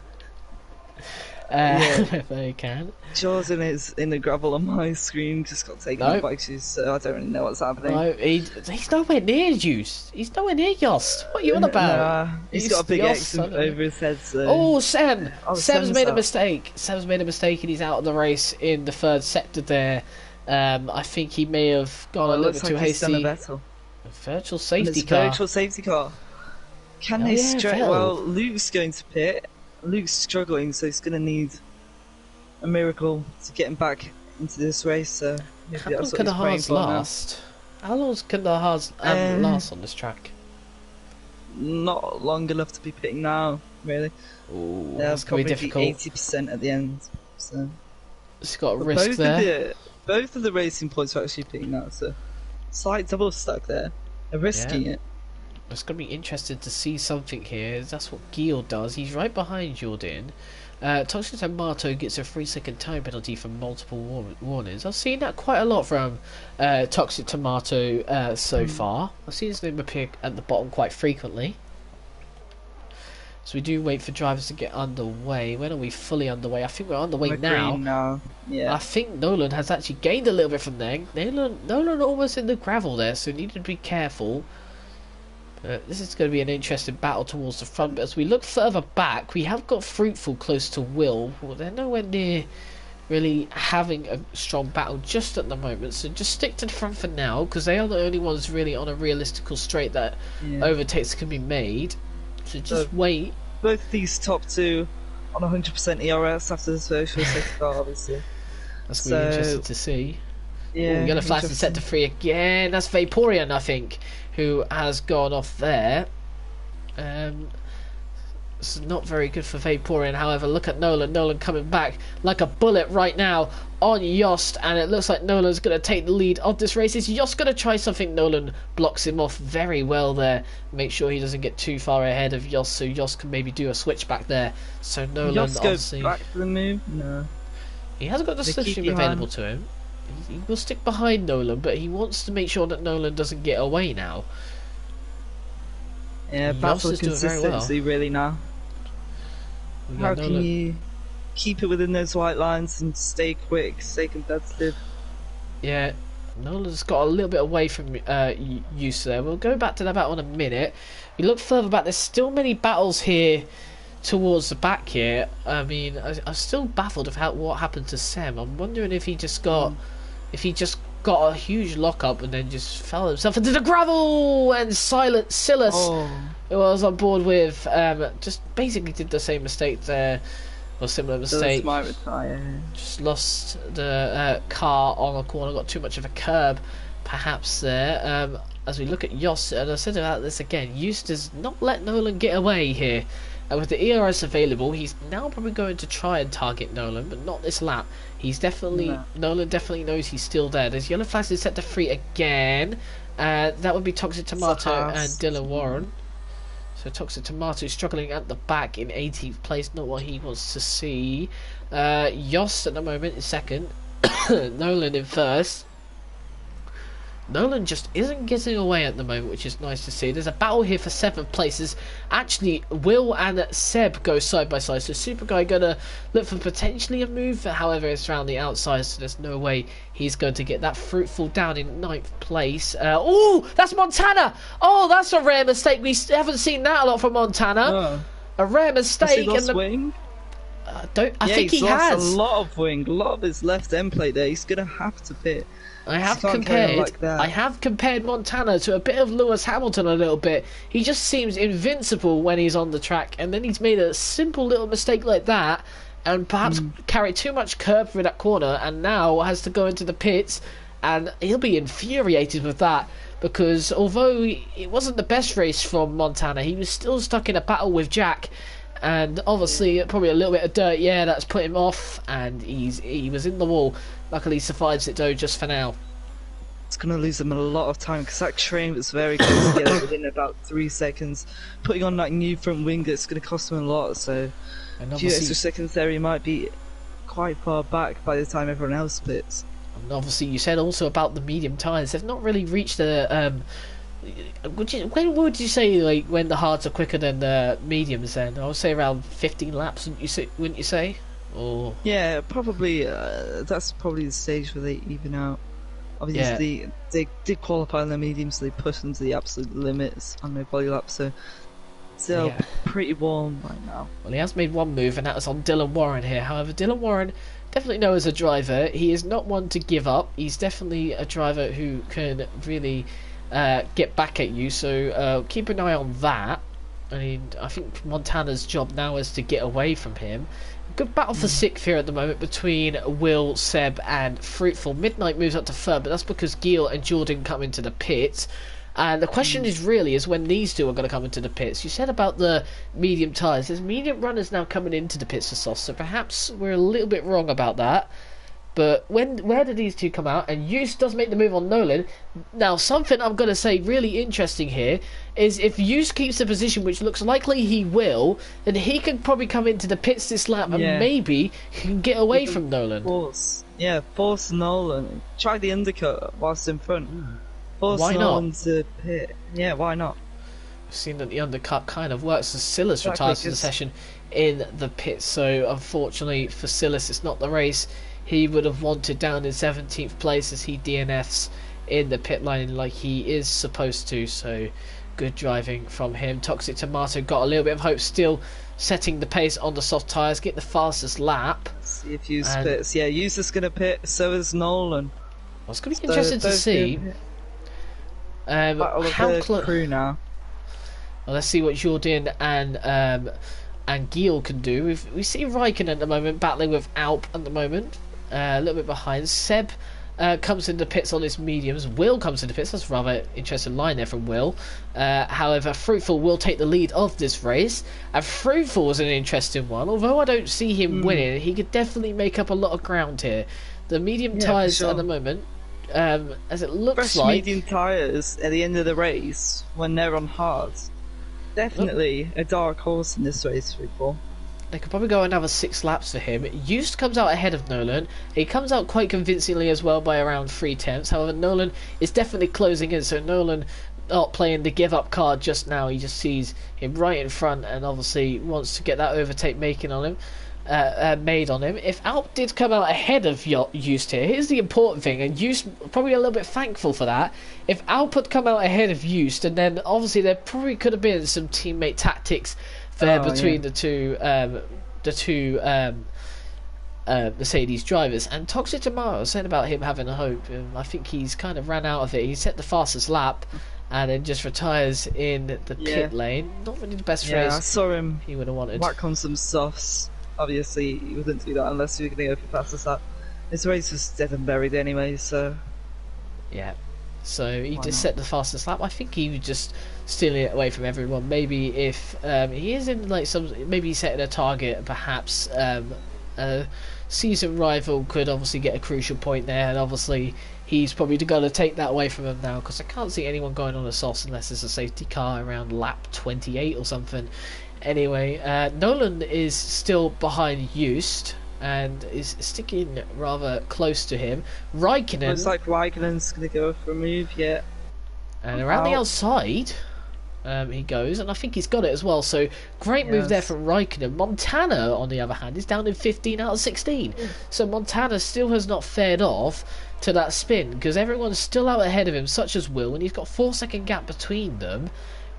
whether they can. Jordan is in the gravel on my screen, just got taken off by shoes, so I don't really know what's happening. No, he's nowhere near Juice. He's nowhere near Yost. What are you on about? He's got a big X over his head. So. Oh, Sem! Sem's made a mistake. Sem's made a mistake and he's out of the race in the third sector there. I think he may have gone a little bit too hasty. Virtual safety car. Virtual safety car. Can they stretch? Well, Luke's going to pit. Luke's struggling, so he's going to need a miracle to get him back into this race. So how long can the hards last? How long can the hards last on this track? Not long enough to be pitting now, really. Ooh, that's going to be difficult. 80% at the end. So it's got a risk there. Both of the racing points are actually pitting now, so slight double stack there. They're risking it. It's going to be interesting to see something here. That's what Gil does. He's right behind Jordan. Toxic Tomato gets a 3-second time penalty for multiple warnings. I've seen that quite a lot from Toxic Tomato so far. I've seen his name appear at the bottom quite frequently. So we do wait for drivers to get underway. When are we fully underway? I think we're underway now. Yeah. I think Nolan has actually gained a little bit from there. Nolan almost in the gravel there, so need to be careful. This is going to be an interesting battle towards the front, but as we look further back, we have got Fruitful close to Will. Well, they're nowhere near really having a strong battle just at the moment, so just stick to the front for now, because they are the only ones really on a realistical straight that overtakes can be made. So just wait. Both these top two on 100% ERS after this virtual safety car, obviously. That's going to be interesting to see. Yeah, yellow flash is set to 3 again. That's Vaporeon, I think, who has gone off there. It's not very good for Vaporeon. However, look at Nolan. Nolan coming back like a bullet right now on Yost, and it looks like Nolan's going to take the lead of this race. Is Yost going to try something? Nolan blocks him off very well there. Make sure he doesn't get too far ahead of Yost, so Yost can maybe do a switch back there. So Nolan Yost obviously go back to the move? No. He hasn't got the slipstream available to him. He will stick behind Nolan, but he wants to make sure that Nolan doesn't get away now. Yeah, Yost battle is doing very well. consistency really now. Yeah, How can Nolan. you keep it within those white lines and stay quick, stay competitive? Yeah, Nolan's got a little bit away from use there. We'll go back to that battle in a minute. We look further back. There's still many battles here towards the back here. I mean, I'm still baffled of what happened to Sam. I'm wondering if he just got a huge lockup and then just fell himself into the gravel. And Silent Silas, Oh, who I was on board with, just basically did the same mistake there, or similar Silas mistake. might retire. Just lost the car on a corner, got too much of a curb, perhaps there. As we look at Yost, and I said about this again, Yost does not let Nolan get away here. With the ERS available, he's now probably going to try and target Nolan, but not this lap. Nolan definitely knows he's still there. There's yellow flags is set to free again. That would be Toxic Tomato and Dylan Warren. So Toxic Tomato struggling at the back in 18th place, not what he wants to see. Yost at the moment in second. Nolan in first. Nolan just isn't getting away at the moment, which is nice to see. There's a battle here for 7th places. Actually, Will and Seb go side by side. So Super Guy gonna look for potentially a move. However, it's around the outside, so there's no way he's going to get that. Fruitful down in 9th place. Oh, that's Montana! Oh, that's a rare mistake. We haven't seen that a lot from Montana. Oh. A rare mistake. Has he lost wing? I think he lost has. a lot of wing, a lot of his left end plate there. He's gonna have to pit. I have compared Montana to a bit of Lewis Hamilton a little bit. He just seems invincible when he's on the track, and then he's made a simple little mistake like that, and perhaps carried too much curb through that corner, and now has to go into the pits, and he'll be infuriated with that, because although it wasn't the best race from Montana, he was still stuck in a battle with Jack. And obviously, probably a little bit of dirt, that's put him off, and he was in the wall. Luckily, he survives it though, just for now. It's going to lose him a lot of time because that train was very close together within about 3 seconds. Putting on that new front wing, that's going to cost him a lot. So, a few extra seconds there, he might be quite far back by the time everyone else pits. And obviously, you said also about the medium tyres. They've not really reached the. When would you say, like, when the hards are quicker than the mediums? Then I would say around 15 laps. Wouldn't you say? Or yeah, probably. That's probably the stage where they even out. Obviously, they did qualify on the mediums, so they pushed them to the absolute limits on their body lap. So still pretty warm right now. Well, he has made one move, and that was on Dylan Warren here. However, Dylan Warren definitely knows as a driver, he is not one to give up. He's definitely a driver who can really get back at you, so keep an eye on that. I mean, I think Montana's job now is to get away from him. Good battle for 6th here at the moment between Will, Seb and Fruitful. Midnight moves up to 3rd, but that's because Gil and Jordan come into the pits. And the question is when these two are going to come into the pits. You said about the medium tyres. There's medium runners now coming into the pits for soft, so perhaps we're a little bit wrong about that. But where did these two come out? And Use does make the move on Nolan. Now, something I'm going to say really interesting here is if Use keeps the position, which looks likely he will, then he can probably come into the pits this lap and maybe he can get away from Nolan. Force Nolan. Try the undercut whilst in front. Force Why Nolan not? to pit. Yeah, why not? We've seen that the undercut kind of works as Silas retires from the session in the pits. So, unfortunately for Silas, it's not the race he would have wanted down in 17th place as he DNFs in the pit lane like he is supposed to. So good driving from him. Toxic Tomato got a little bit of hope, still setting the pace on the soft tyres, get the fastest lap. Let's see if Use pits. Yeah, Use is going to pit, so is Nolan. Well, it's going to be interesting to see how close crew now. Well, let's see what Jordan and Gil can do. We see Raikkonen at the moment battling with Alp at the moment. A little bit behind. Seb comes into pits on his mediums. Will comes into pits. That's a rather interesting line there from Will. However, Fruitful will take the lead of this race. And Fruitful is an interesting one. Although I don't see him winning, he could definitely make up a lot of ground here. The medium tyres at the moment, as it looks like... medium tyres at the end of the race, when they're on hards, definitely a dark horse in this race, Fruitful. They could probably go another 6 laps for him. Used comes out ahead of Nolan. He comes out quite convincingly as well by around 3/10. However, Nolan is definitely closing in, so Nolan not playing the give up card just now. He just sees him right in front and obviously wants to get that overtake made on him. If Alp did come out ahead of Just here, here's the important thing, and Just probably a little bit thankful for that. If Alp had come out ahead of Just, and then obviously there probably could have been some teammate tactics there between the two Mercedes drivers. And Toxic Tomorrow was saying about him having a hope. I think he's kind of ran out of it. He set the fastest lap and then just retires in the pit lane. Not really the best for his. I saw him. He would have wanted. Whack on some softs. Obviously, you wouldn't do that unless you were going to go for fastest lap. His race was dead and buried anyway, so. Yeah. So he just set the fastest lap. I think he was just stealing it away from everyone. Maybe if he is in like maybe he's setting a target, perhaps a season rival could obviously get a crucial point there, and obviously he's probably going to take that away from him now, because I can't see anyone going on a sauce unless there's a safety car around lap 28 or something. Anyway, Nolan is still behind Just and is sticking rather close to him. Raikkonen. Looks like Raikkonen's going to go for a move, yeah. And around the outside, he goes, and I think he's got it as well. So great move there from Raikkonen. Montana, on the other hand, is down in 15 out of 16. So Montana still has not fared off to that spin, because everyone's still out ahead of him, such as Will, and he's got 4-second gap between them.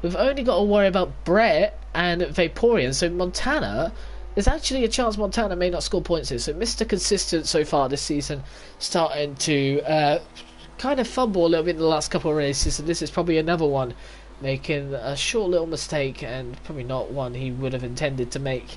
We've only got to worry about Brett and Vaporeon, so Montana, there's actually a chance Montana may not score points here. So Mr. Consistent so far this season, starting to kind of fumble a little bit in the last couple of races, and this is probably another one, making a short little mistake, and probably not one he would have intended to make.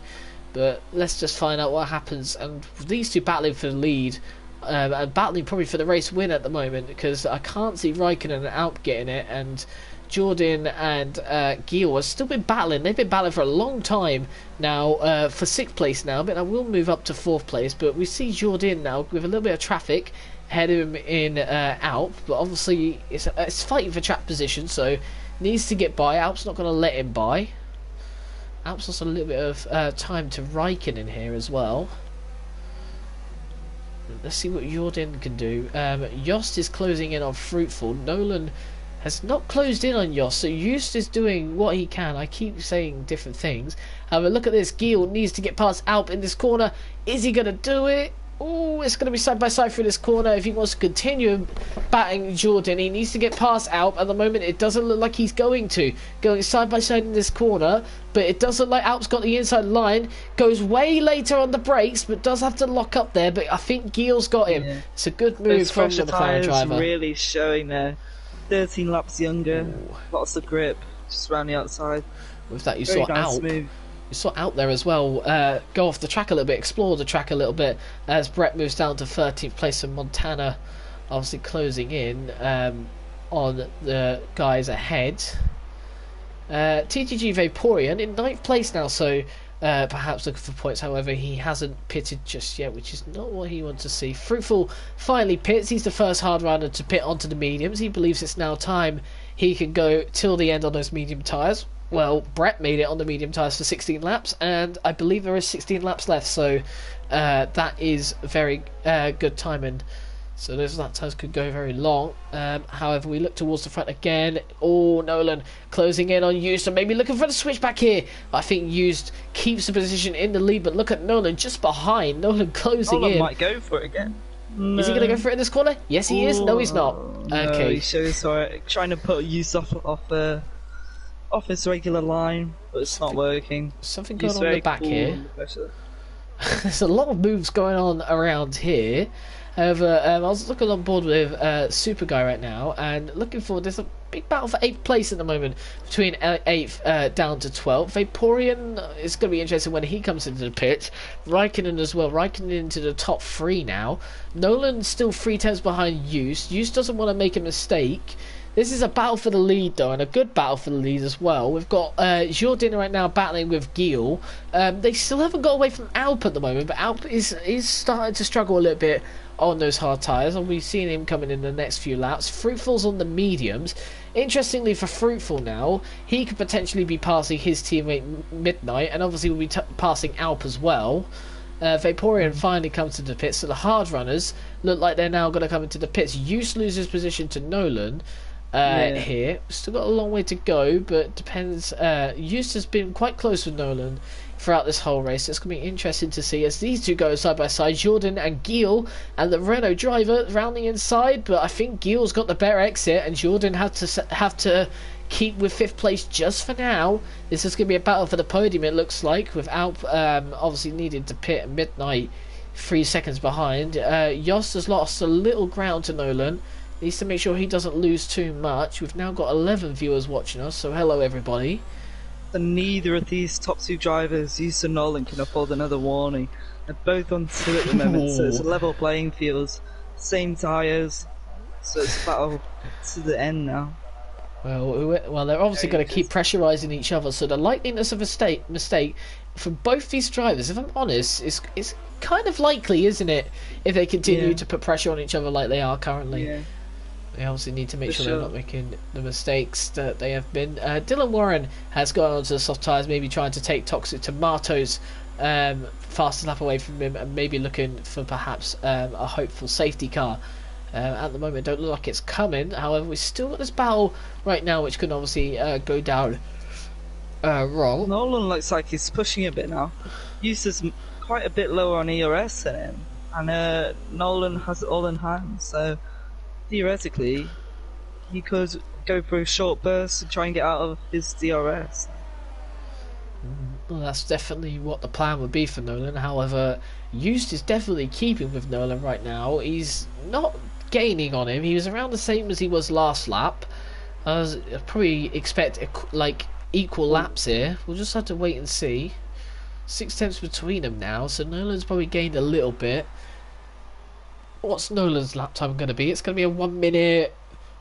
But let's just find out what happens. And these two battling for the lead, and battling probably for the race win at the moment, because I can't see Raikkonen and Alp getting it, and Jordan and Gil have still been battling. They've been battling for a long time now for 6th place now, but I will move up to 4th place. But we see Jordan now with a little bit of traffic ahead of him in Alp, but obviously it's fighting for track position, so needs to get by. Alp's not going to let him by. Alp's also a little bit of time to Raikkonen here as well. Let's see what Jordan can do. Jost is closing in on Fruitful. Nolan has not closed in on Jost, so Just is doing what he can. I keep saying different things. However, look at this. Gil needs to get past Alp in this corner. Is he going to do it? Oh, it's going to be side by side through this corner. If he wants to continue batting Jordan, he needs to get past Alp. At the moment, it doesn't look like he's going to. Going side by side in this corner, but it does look like Alp's got the inside line. Goes way later on the brakes, but does have to lock up there. But I think Gil's got him. Yeah. It's a good move from the McLaren driver. Really showing there. 13 laps younger, lots of grip, just around the outside. With that, you saw Alp. You saw out there as well, go off the track a little bit, explore the track a little bit, as Brett moves down to 13th place, and Montana obviously closing in on the guys ahead. TTG Vaporeon in 9th place now, so perhaps looking for points. However, he hasn't pitted just yet, which is not what he wants to see. Fruitful finally pits. He's the first hard runner to pit onto the mediums. He believes it's now time he can go till the end on those medium tyres. Well, Brett made it on the medium tyres for 16 laps, and I believe there is 16 laps left, so that is very good timing. So those lap times could go very long. However, we look towards the front again. Oh, Nolan closing in on Just, and maybe looking for the switchback here. I think Just keeps the position in the lead, but look at Nolan just behind. Nolan closing in. Might go for it again. No. Is he going to go for it in this corner? Yes, he is. No, he's not. No, okay. He shows trying to put Just off his regular line, but it's not working. Something going on in the back here. There's a lot of moves going on around here. However, I was looking on board with Super Guy right now, and looking forward. There's a big battle for 8th place at the moment between 8th down to 12th. Vaporeon is going to be interesting when he comes into the pit. Raikkonen as well. Raikkonen into the top 3 now. Nolan still 3 tenths behind Just. Just doesn't want to make a mistake. This is a battle for the lead, though, and a good battle for the lead as well. We've got Jordan right now battling with Gil. They still haven't got away from Alp at the moment, but Alp is starting to struggle a little bit on those hard tyres, and we've seen him coming in the next few laps. Fruitful's on the mediums. Interestingly for Fruitful now, he could potentially be passing his teammate Midnight, and obviously will be passing Alp as well. Vaporeon finally comes to the pits, so the hard runners look like they're now going to come into the pits. Just loses position to Nolan, Yeah. here. Still got a long way to go, but depends. Eustace has been quite close with Nolan throughout this whole race. It's going to be interesting to see as these two go side by side, Jordan and Gil, and the Renault driver round the inside. But I think Gil's got the better exit, and Jordan have to keep with 5th place just for now. This is going to be a battle for the podium, it looks like, without obviously needing to pit at midnight, 3 seconds behind. Yost has lost a little ground to Nolan. Needs to make sure he doesn't lose too much. We've now got 11 viewers watching us, so hello everybody. And neither of these top 2 drivers, Eustace and Nolan, can afford another warning. They're both on 2 at the moment, so it's a level playing field. Same tyres, so it's a battle to the end now. Well, they're obviously going to keep pressurising each other, so the likeliness of a mistake for both these drivers, if I'm honest, is kind of likely, isn't it? If they continue to put pressure on each other like they are currently. Yeah. They obviously need to make sure they're not making the mistakes that they have been. Dylan Warren has gone onto the soft tyres, maybe trying to take Toxic Tomatoes fastest lap away from him, and maybe looking for perhaps a hopeful safety car. At the moment, it don't look like it's coming. However, we've still got this battle right now, which can obviously go down wrong. Nolan looks like he's pushing a bit now. Eustace quite a bit lower on ERS than him, and Nolan has it all in hand, so theoretically he could go for a short burst and try and get out of his DRS. Well, that's definitely what the plan would be for Nolan. However, Eustace is definitely keeping with Nolan right now. He's not gaining on him. He was around the same as he was last lap. I'd probably expect like equal laps here. We'll just have to wait and see. 6 tenths between them now, so Nolan's probably gained a little bit. What's Nolan's lap time going to be? It's going to be a 1 minute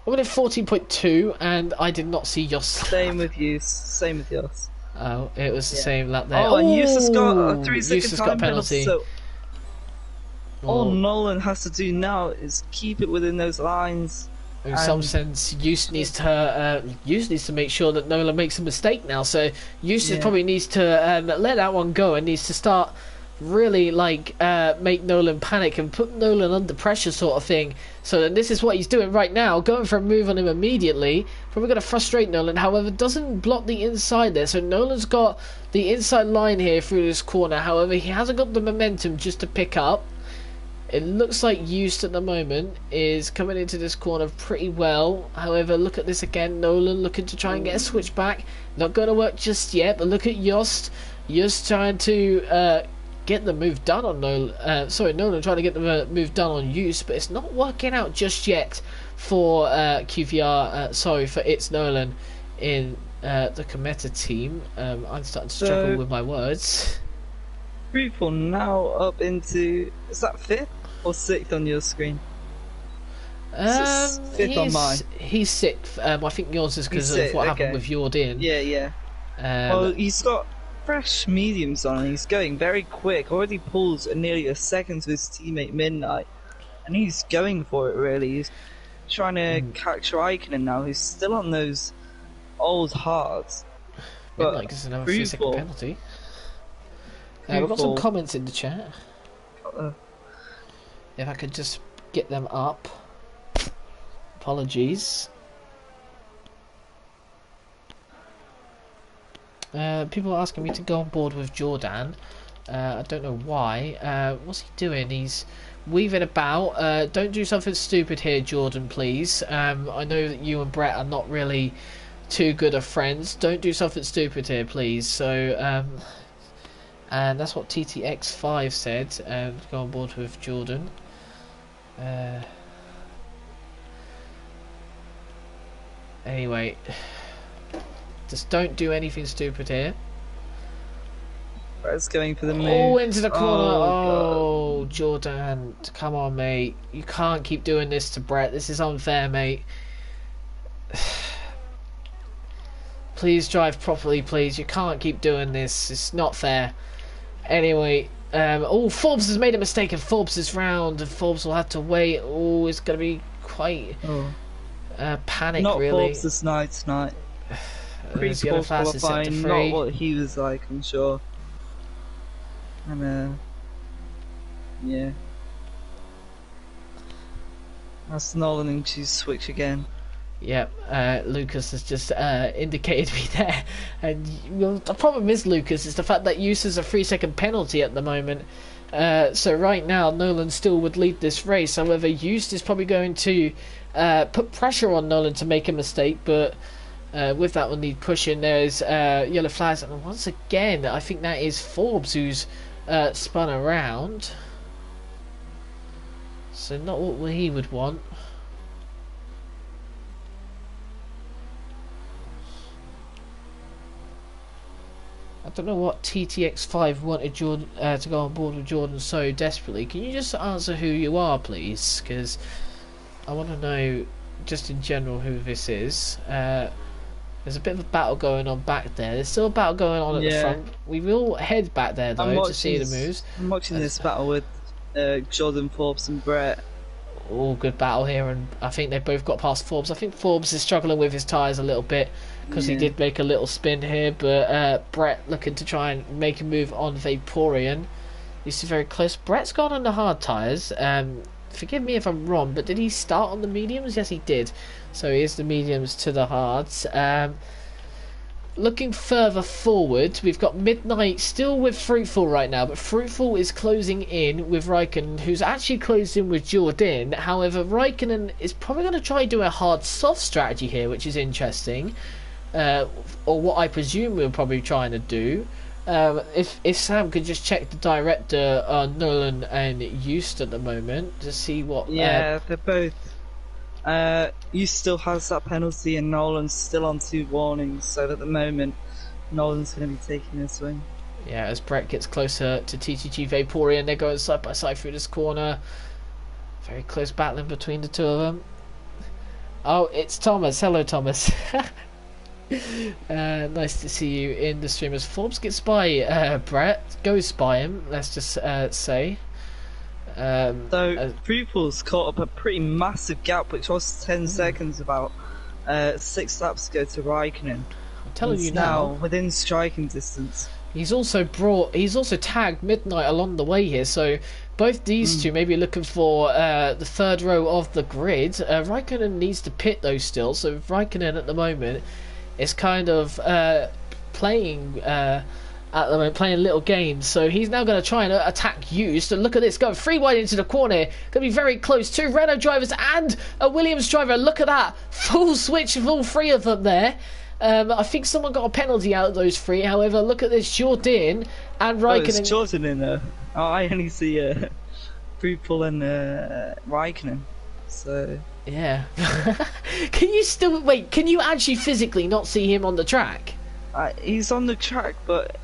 14.2, and I did not see Yoss. Same with you. Same with yours. Oh, it was the same lap there. Oh, and Eustace got a 3-second time penalty. So all Nolan has to do now is keep it within those lines. In some sense, Eustace needs to make sure that Nolan makes a mistake now. So Eustace probably needs to let that one go and needs to start really make Nolan panic and put Nolan under pressure, sort of thing. So then this is what he's doing right now, going for a move on him immediately. Probably going to frustrate Nolan. However, doesn't block the inside there. So Nolan's got the inside line here through this corner. However, he hasn't got the momentum just to pick up. It looks like Eustace at the moment is coming into this corner pretty well. However, look at this again. Nolan looking to try and get a switch back. Not going to work just yet. But look at Yost. Yost trying to get the move done on Nolan. Nolan trying to get the move done on Eustace, but it's not working out just yet for QVR. For It's Nolan in the Cometa team. I'm starting to struggle with my words. People now up into, is that 5th or 6th on your screen? 5th on mine. He's 6th. I think yours is because of what happened with Jordan. Yeah. Well, he's got fresh mediums on and he's going very quick. Already pulls nearly a second to his teammate Midnight, and he's going for it really. He's trying to catch Raikkonen now. He's still on those old hards. Midnight gets another 3-second penalty. We've got some comments in the chat. If I could just get them up. Apologies. People are asking me to go on board with Jordan. I don't know why. What's he doing? He's weaving about. Don't do something stupid here, Jordan, please. I know that you and Brett are not really too good of friends. Don't do something stupid here, please. So, and that's what TTX5 said. Go on board with Jordan. Anyway, just don't do anything stupid here. Brett's going for the move. Oh, into the corner. Oh, Jordan, come on, mate. You can't keep doing this to Brett. This is unfair, mate. Please drive properly, please. You can't keep doing this. It's not fair. Anyway, Forbes has made a mistake in Forbes' round, and Forbes will have to wait. Oh, it's going to be quite panic, not really. Forbes this night tonight. Pre-sports qualifying, not what he was like, I'm sure. And yeah. That's Nolan into switch again. Yep, Lucas has just indicated me there. And well, the problem is, Lucas, is the fact that Use is a 3-second penalty at the moment. So right now, Nolan still would lead this race. However, Use is probably going to put pressure on Nolan to make a mistake, but with that, we'll need pushing. There's yellow flags, and once again, I think that is Forbes who's spun around. So not what he would want. I don't know what TTX5 wanted Jordan to go on board with Jordan so desperately. Can you just answer who you are, please? Because I want to know, just in general, who this is. There's a bit of a battle going on back there. There's still a battle going on at the front. We will head back there, though, to see the moves. I'm watching this battle with Jordan, Forbes and Brett. All good battle here, and I think they've both got past Forbes. I think Forbes is struggling with his tyres a little bit because he did make a little spin here, but Brett looking to try and make a move on Vaporeon. This is very close. Brett's gone on the hard tyres. Forgive me if I'm wrong, but did he start on the mediums? Yes, he did. So here's the mediums to the hards. Looking further forward, we've got Midnight still with Fruitful right now, but Fruitful is closing in with Raikkonen, who's actually closed in with Jordan. However, Raikkonen is probably going to try do a hard-soft strategy here, which is interesting, or what I presume we're probably trying to do. If Sam could just check the director on Nolan and Eust at the moment to see what... Yeah, they're both... Eust still has that penalty and Nolan's still on 2 warnings, so at the moment Nolan's going to be taking this win. Yeah, as Brett gets closer to TTG Vaporeon, they're going side by side through this corner. Very close battling between the two of them. Oh, it's Thomas. Hello, Thomas. Nice to see you in the stream. As Forbes gets by Brett, goes by him, let's just say. So Fruitful's caught up a pretty massive gap, which was 10 seconds about 6 laps ago to Raikkonen. I'm telling you now within striking distance. He's also tagged Midnight along the way here, so both these two may be looking for the third row of the grid. Raikkonen needs to pit though still, so Raikkonen at the moment is kind of playing at the moment, playing little games. So he's now going to try and attack Used. And look at this, going 3 wide into the corner. Going to be very close. 2 Renault drivers and a Williams driver. Look at that. Full switch of all 3 of them there. I think someone got a penalty out of those 3. However, look at this. Jordan and Raikkonen. Oh, it's Jordan in there. Oh, I only see Fruitful and Raikkonen. So... Yeah. Can you still... Wait, can you actually physically not see him on the track? He's on the track, but...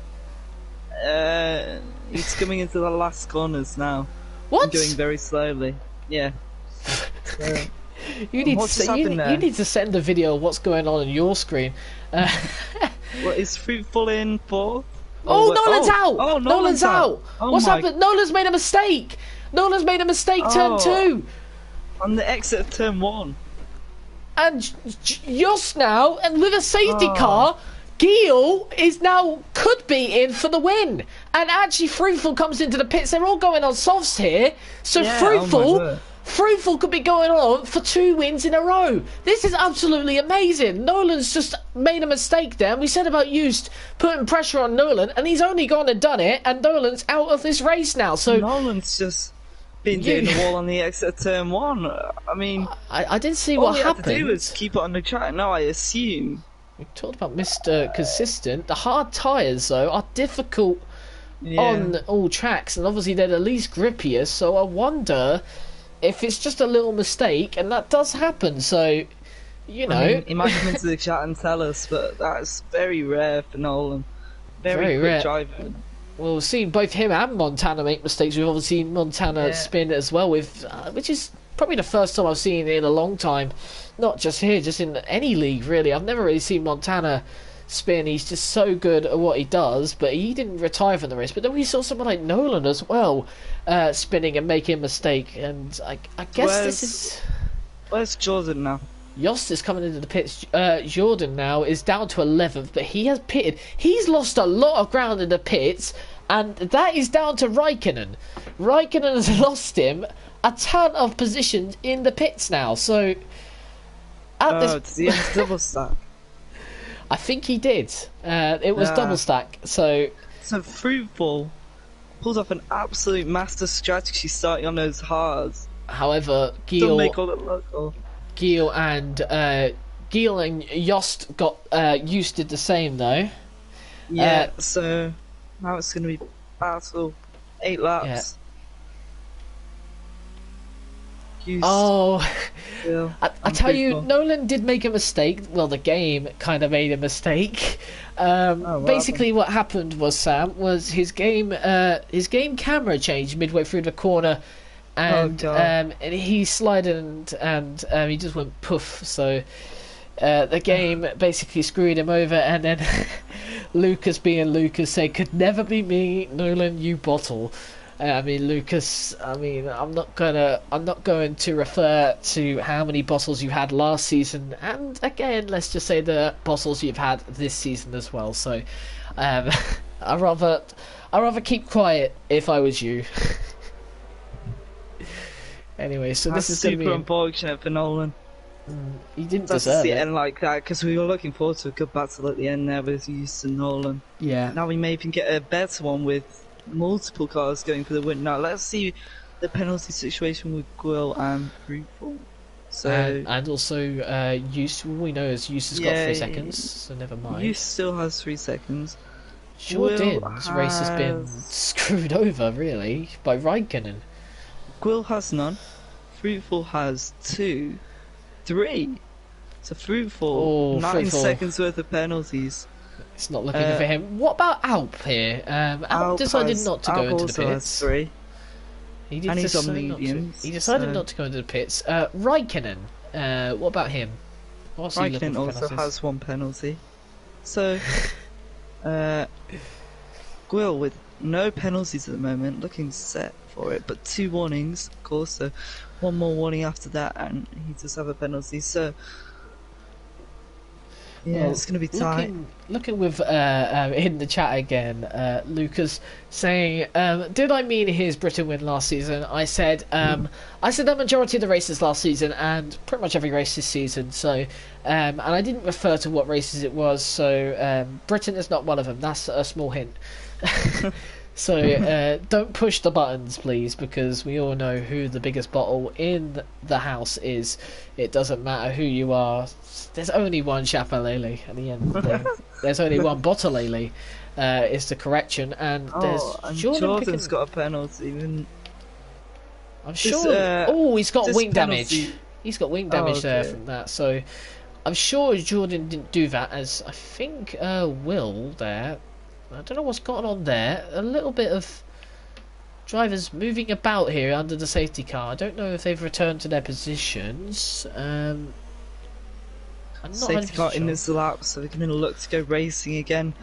he's coming into the last corners now. What? Going very slowly. Yeah. You need to send a video of what's going on your screen. What is Fruitful in for? Oh, Nolan's out! Oh, Nolan's out! What's happened? Nolan's made a mistake! Nolan's made a mistake, turn 2! On the exit of turn 1. And Jost now, and with a safety car, Geel is now could be in for the win, and actually Fruitful comes into the pits. They're all going on softs here, so Fruitful could be going on for 2 wins in a row. This is absolutely amazing. Nolan's just made a mistake there, and we said about Used putting pressure on Nolan, and he's only gone and done it, and Nolan's out of this race now. So Nolan's just been doing the wall on the exit of turn 1. I mean, I didn't see what happened. All he had to do was keep it on the track. Now I assume. We talked about Mr. Consistent. The hard tyres, though, are difficult on all tracks, and obviously they're the least grippiest, so I wonder if it's just a little mistake, and that does happen, so, you know... I mean, he might come into the chat and tell us, but that's very rare for Nolan. Very quick driver. Well, we've seen both him and Montana make mistakes. We've obviously seen Montana spin as well, with which is probably the first time I've seen it in a long time. Not just here, just in any league, really. I've never really seen Montana spin. He's just so good at what he does, but he didn't retire from the race. But then we saw someone like Nolan as well, spinning and making a mistake. And I guess this is... Where's Jordan now? Jost is coming into the pits. Jordan now is down to 11th, but he has pitted. He's lost a lot of ground in the pits, and that is down to Raikkonen. Raikkonen has lost him a ton of positions in the pits now, so At Oh, this, does he have double stack? I think he did. It was double stack. So So Fruitful pulls off an absolute master strategy starting on those hards. however, Don't make all it look all. Gil and Yost got Yost did the same though. Yeah, so now it's going to be battle. 8 laps. Yeah. Oh, Gil, I tell you, Fruitful. Nolan did make a mistake. Well, the game kind of made a mistake. Basically, what happened was was his game camera changed midway through the corner, and he slid and he just went poof. So the game basically screwed him over, and then Lucas, being Lucas, said, "Could never be me, Nolan. You bottle." I mean, Lucas. I mean, I'm not going to refer to how many bottles you had last season, and again, let's just say the bottles you've had this season as well. So, I rather keep quiet if I was you. Anyway, so That's this is going to super be unfortunate for Nolan. He didn't That's deserve the it. end like that because we were looking forward to a good battle at the end there with Houston Nolan. Yeah. Now we may even get a better one with multiple cars going for the win. Now let's see the penalty situation with Quill and Fruitful. So and also Use, we know as Use has got 3 seconds, so never mind. Use still has 3 seconds. Jordan's race has been screwed over really by Raikkonen. Quill has none. Fruitful has 2, 3. So Fruitful, 9 Fruitful. seconds worth of penalties. It's not looking good for him. What about Alp here? Alp decided not to go into the pits. 3. He did And he's on decide mediums. He decided not to go into the pits. Raikkonen, what about him? What's he looking Raikkonen for also penalties? has 1 penalty. So, Quill with no penalties at the moment, looking set for it, but 2 warnings, of course, so 1 more warning after that, and he does have a penalty, so yeah, Well, it's going to be tight. Looking with in the chat again, Lucas saying, "Did I mean his Britain win last season?" I said the majority of the races last season and pretty much every race this season. So, and I didn't refer to what races it was. So, Britain is not one of them. That's a small hint. So don't push the buttons, please, because we all know who the biggest bottle in the house is. It doesn't matter who you are. There's only one Chapalele at the end of the day. There's only one Bottalele, is the correction, and there's Jordan's got a penalty. I'm sure. He's got wing penalty. damage. He's got wing damage there from that. So I'm sure Jordan didn't do that, as I think Will there. I don't know what's going on there. A little bit of drivers moving about here under the safety car. I don't know if they've returned to their positions. I'm not Safety car sure. in this lap, so they're going to look to go racing again.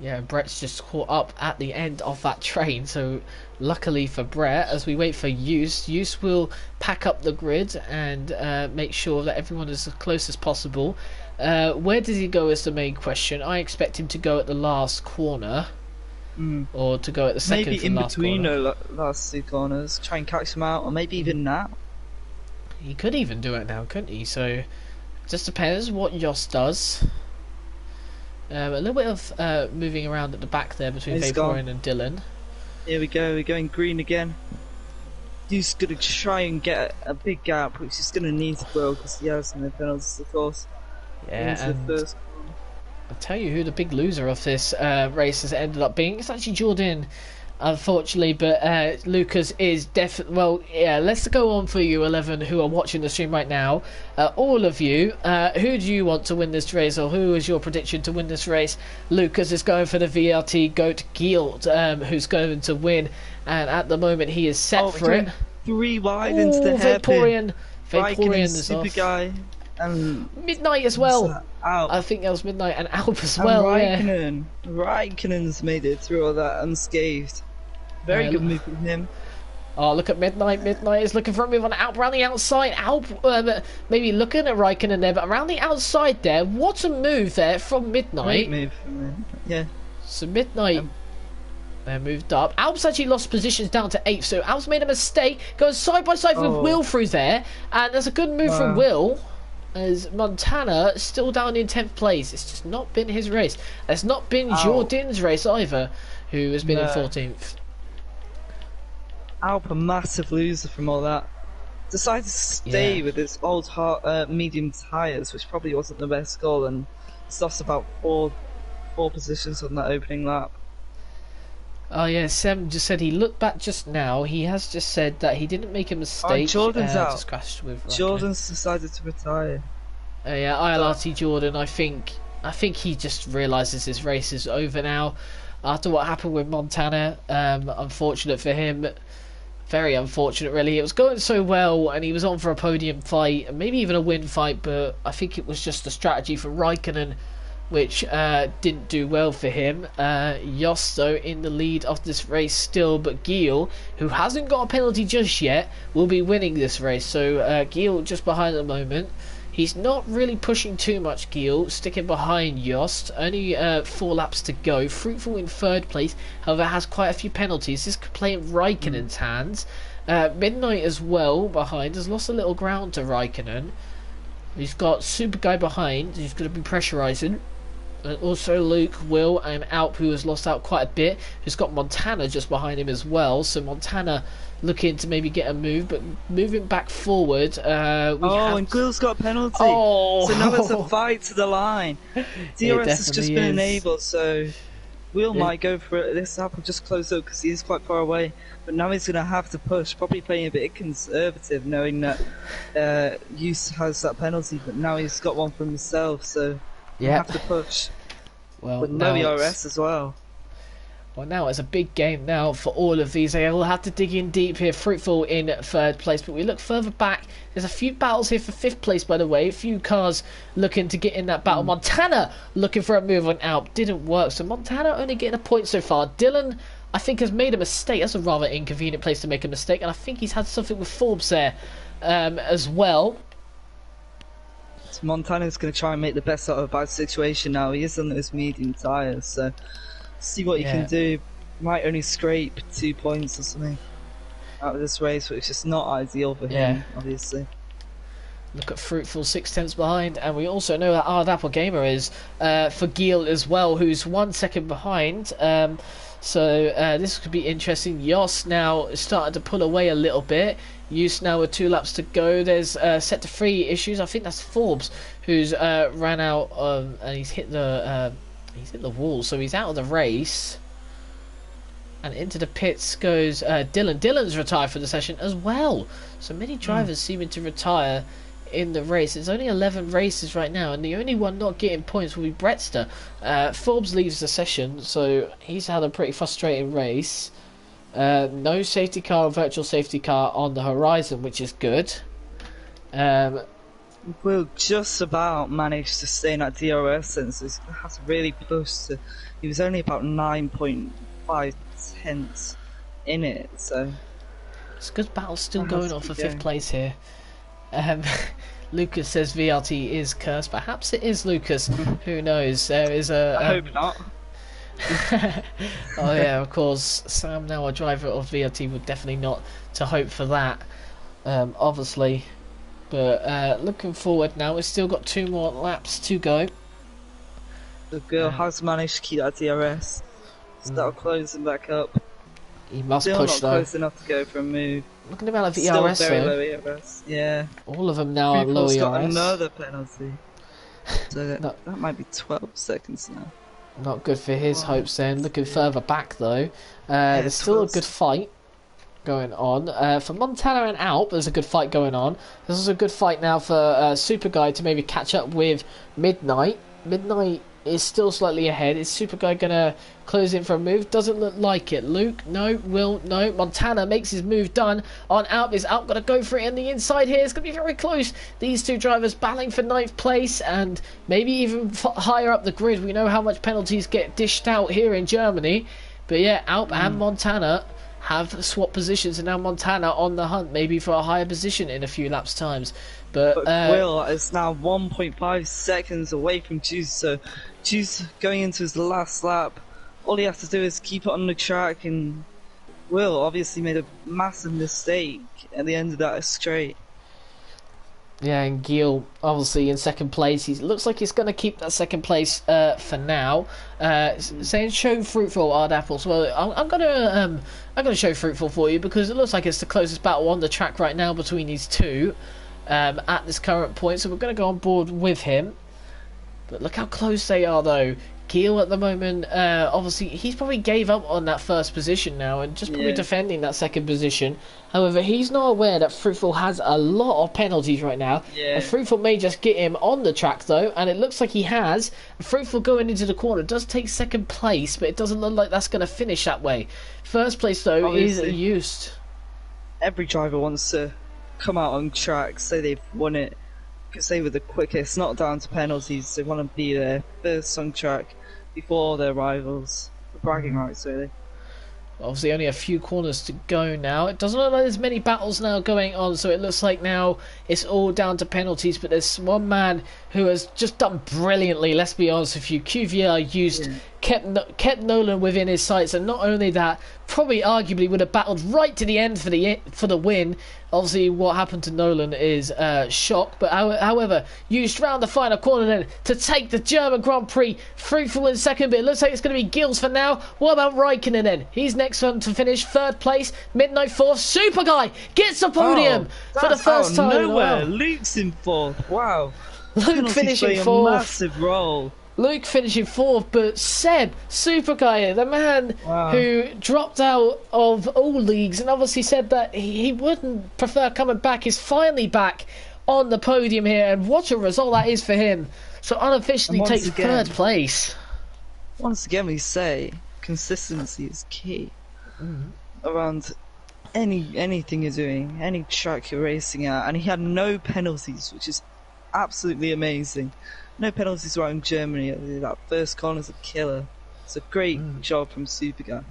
Yeah, Brett's just caught up at the end of that train, so luckily for Brett, as we wait for Use will pack up the grid and make sure that everyone is as close as possible. Where does he go is the main question. I expect him to go at the last corner, or to go at the second maybe from in last between corner. the last 2 corners, try and catch them out, or maybe even now. He could even do it now, couldn't he? So, just depends what Jos does. A little bit of moving around at the back there between Vaporeon and Dylan. Here we go, we're going green again. He's going to try and get a big gap, which he's going to need to grow because he has no penalties, of course. Yeah, into the first corner. I'll tell you who the big loser of this race has ended up being. It's actually Jordan, unfortunately, but Lucas is definitely... Well, yeah, let's go on for you 11 who are watching the stream right now. All of you, who do you want to win this race, or who is your prediction to win this race? Lucas is going for the VRT Goat Gield, who's going to win, and at the moment he is set for it. 3 wide into the hairpin. Vaporeon is super off. guy. And Midnight as well. I think that was Midnight and Alp as well. Raikkonen's made it through all that unscathed. Very good move from him. Oh, look at Midnight. Midnight is looking for a move on Alp around the outside. Alp maybe looking at Raikkonen there, but around the outside there. What a move there from Midnight. Great move from him. Yeah. So Midnight moved up. Alp's actually lost positions down to 8th, so Alp's made a mistake. Goes side by side with Will through there, and there's a good move from Will. as Montana still down in 10th place. It's just not been his race. It's not been Jordan's race either, who has been in 14th. Alp, a massive loser from all that. Decided to stay with his old medium tyres, which probably wasn't the best goal, and he's lost about four positions on that opening lap. Oh yeah, Sam just said he looked back just now. He has just said that he didn't make a mistake. Jordan's out. Just crashed with Jordan's decided to retire. Yeah, ILRT Jordan. I think he just realises his race is over now. After what happened with Montana, unfortunate for him. Very unfortunate, really. It was going so well, and he was on for a podium fight, and maybe even a win fight. But I think it was just a strategy for Raikkonen, which didn't do well for him. Jost, though, in the lead of this race still, but Gil, who hasn't got a penalty just yet, will be winning this race. So Gil just behind at the moment. He's not really pushing too much, Gil, sticking behind Jost. Only 4 laps to go. Fruitful in 3rd place, however, has quite a few penalties. This could play in Raikkonen's hands. Midnight as well behind, has lost a little ground to Raikkonen. He's got Super Guy behind, he's going to be pressurising. And also Luke, Will and Alp, who has lost out quite a bit, who's got Montana just behind him as well. So Montana looking to maybe get a move, but moving back forward. And Will's got a penalty. Oh. So now it's a fight to the line. DRS has just been enabled, so Will might go for it. This lap will just close up because he is quite far away. But now he's going to have to push, probably playing a bit conservative, knowing that Use has that penalty, but now he's got one for himself, so he'll have to push. Well, with no ERS as well. Well, now it's a big game now for all of these. They will have to dig in deep here. Fruitful in 3rd place, but we look further back. There's a few battles here for 5th place, by the way. A few cars looking to get in that battle. Montana looking for a move on Alp. Didn't work, so Montana only getting a point so far. Dylan, I think, has made a mistake. That's a rather inconvenient place to make a mistake, and I think he's had something with Forbes there as well. Montana's going to try and make the best out of a bad situation now. He is on those medium tyres, so see what he can do. Might only scrape 2 points or something out of this race, which is not ideal for him, obviously. Look at Fruitful 6/10 behind, and we also know that Hard Apple Gamer is for Gil as well, who's 1 second behind. So this could be interesting. Jos now is starting to pull away a little bit. Use now with 2 laps to go. There's set to 3 issues. I think that's Forbes who's ran out and he's hit the wall, so he's out of the race. And into the pits goes Dylan. Dylan's retired for the session as well. So many drivers seeming to retire in the race. It's only 11 races right now, and the only one not getting points will be Brettster. Forbes leaves the session, so he's had a pretty frustrating race. No safety car or virtual safety car on the horizon, which is good. Will just about managed to stay in that DRS since he has really pushed. He was only about 9.5 tenths in it, so it's a good battle still going on for 5th place here. Lucas says VRT is cursed. Perhaps it is, Lucas. Who knows? There is a. I hope not. Oh yeah, of course. Sam, now a driver of VRT, would definitely not to hope for that. Obviously, but looking forward now, we've still got 2 more laps to go. The girl has managed to keep that DRS. Start closing back up. He must Still push not though. Close enough to go for a move. Look at the amount of Still ERS very though. low ERS. Yeah. All of them now are low Freeport's ERS. got another penalty. So that might be 12 seconds now. Not good for his hopes then. Looking further back though, there's still a good fight going on. For Montana and Alp, there's a good fight going on. There's also a good fight now for Super Guy to maybe catch up with Midnight. Midnight is still slightly ahead. Is Super Guy gonna close in for a move? Doesn't look like it. Luke, no. Will, no. Montana makes his move done on Alp. Is Alp gonna go for it in the inside here? It's gonna be very close. These 2 drivers battling for 9th place and maybe even higher up the grid. We know how much penalties get dished out here in Germany. But yeah, Alp and Montana have swapped positions, and now Montana on the hunt, maybe for a higher position in a few laps' times. But Will is now 1.5 seconds away from Juice, so Juice going into his last lap. All he has to do is keep it on the track, and Will obviously made a massive mistake at the end of that straight. Yeah, and Gil obviously in second place. He looks like he's going to keep that second place for now. Saying show fruitful hard apples. Well, I'm gonna show fruitful for you because it looks like it's the closest battle on the track right now between these two at this current point. So we're going to go on board with him. But look how close they are, though. Gil at the moment, obviously, he's probably gave up on that first position now and just probably defending that second position. However, he's not aware that Fruitful has a lot of penalties right now. Yeah. And Fruitful may just get him on the track, though, and it looks like he has. Fruitful going into the corner does take second place, but it doesn't look like that's going to finish that way. First place, though, Obviously, is used. every driver wants to come out on track, so they've won it. Because they were the quickest, not down to penalties. They want to be there first on track before their rivals. For bragging rights, really. Obviously, only a few corners to go now. It doesn't look like there's many battles now going on, so it looks like now it's all down to penalties. But there's one man who has just done brilliantly. Let's be honest with you. QVR kept Nolan within his sights, and not only that, probably arguably would have battled right to the end for the win. Obviously, what happened to Nolan is shock, but however, used round the final corner then to take the German Grand Prix. Fruitful in second, but it looks like it's going to be Gills for now. What about Raikkonen then? He's next one to finish third place. Midnight fourth. Super Guy gets the podium for the first time. Nowhere. Luke's in fourth. Wow. Luke finishing fourth. A massive role. Luke finishing fourth, but Seb, Super Guy, the man who dropped out of all leagues and obviously said that he wouldn't prefer coming back, is finally back on the podium here, and what a result that is for him. So unofficially takes third place. Once again, we say consistency is key around anything you're doing, any track you're racing at, and he had no penalties, which is absolutely amazing. No penalties around Germany. That first corner's a killer. It's a great job from Super Guy.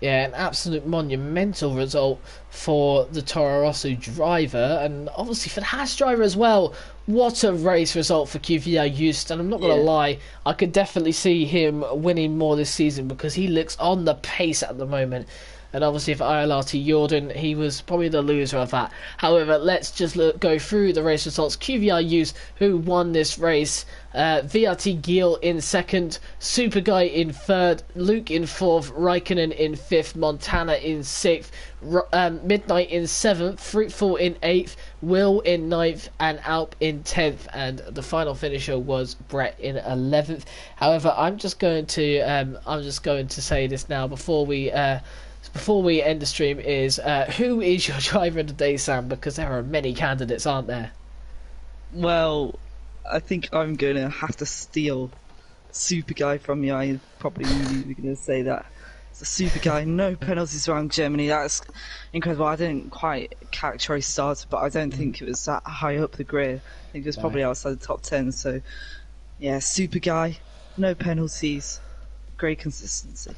Yeah, an absolute monumental result for the Toro Rosso driver, and obviously for the Haas driver as well. What a race result for QVR Just, and I'm not going to lie, I could definitely see him winning more this season because he looks on the pace at the moment. And obviously for ILRT Jordan, he was probably the loser of that. However, let's just go through the race results. QVR Used, who won this race. VRT Gil in second. Super Guy in third. Luke in fourth. Raikkonen in fifth. Montana in sixth. Midnight in seventh. Fruitful in eighth. Will in ninth. And Alp in 10th. And the final finisher was Brett in 11th. However, I'm just going to say this now before we end the stream is who is your driver of the day, Sam? Because there are many candidates, aren't there? Well, I think I'm going to have to steal Super Guy from you. I probably knew you were going to say that. It's a Super Guy, no penalties around Germany. That's incredible. I didn't quite catch where he started, but I don't think it was that high up the grid. I think it was probably outside the top 10. So, yeah, Super Guy, no penalties, great consistency.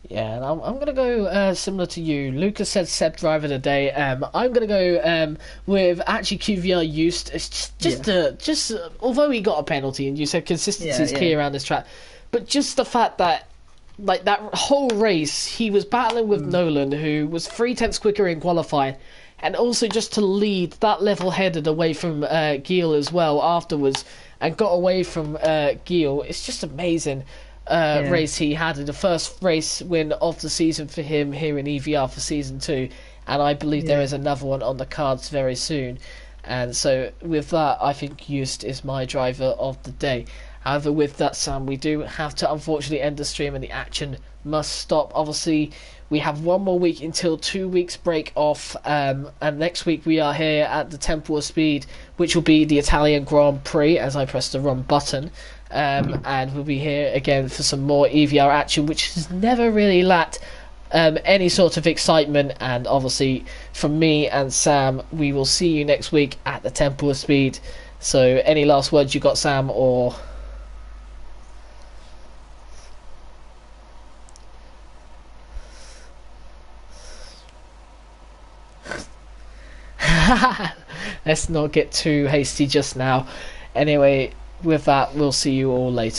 Yeah, and I'm going to go similar to you. Lucas said Seb driver of the day. I'm going to go with actually QVR Used. It's just although he got a penalty, and you said consistency is key around this track, but just the fact that like that whole race he was battling with Nolan, who was 3/10 quicker in qualifying, and also just to lead that level-headed away from Gil as well afterwards, and got away from Gil. It's just amazing. Race he had in the first race win of the season for him here in EVR for season 2, and I believe there is another one on the cards very soon. And so with that, I think Just is my driver of the day. However, with that, Sam, we do have to unfortunately end the stream and the action must stop. Obviously, we have one more week until 2 weeks break off, and next week we are here at the Temple of Speed, which will be the Italian Grand Prix, as I press the wrong button. And we'll be here again for some more EVR action, which has never really lacked any sort of excitement. And obviously from me and Sam, we will see you next week at the Temple of Speed. So any last words you got, Sam? Or let's not get too hasty just now. Anyway, with that, we'll see you all later.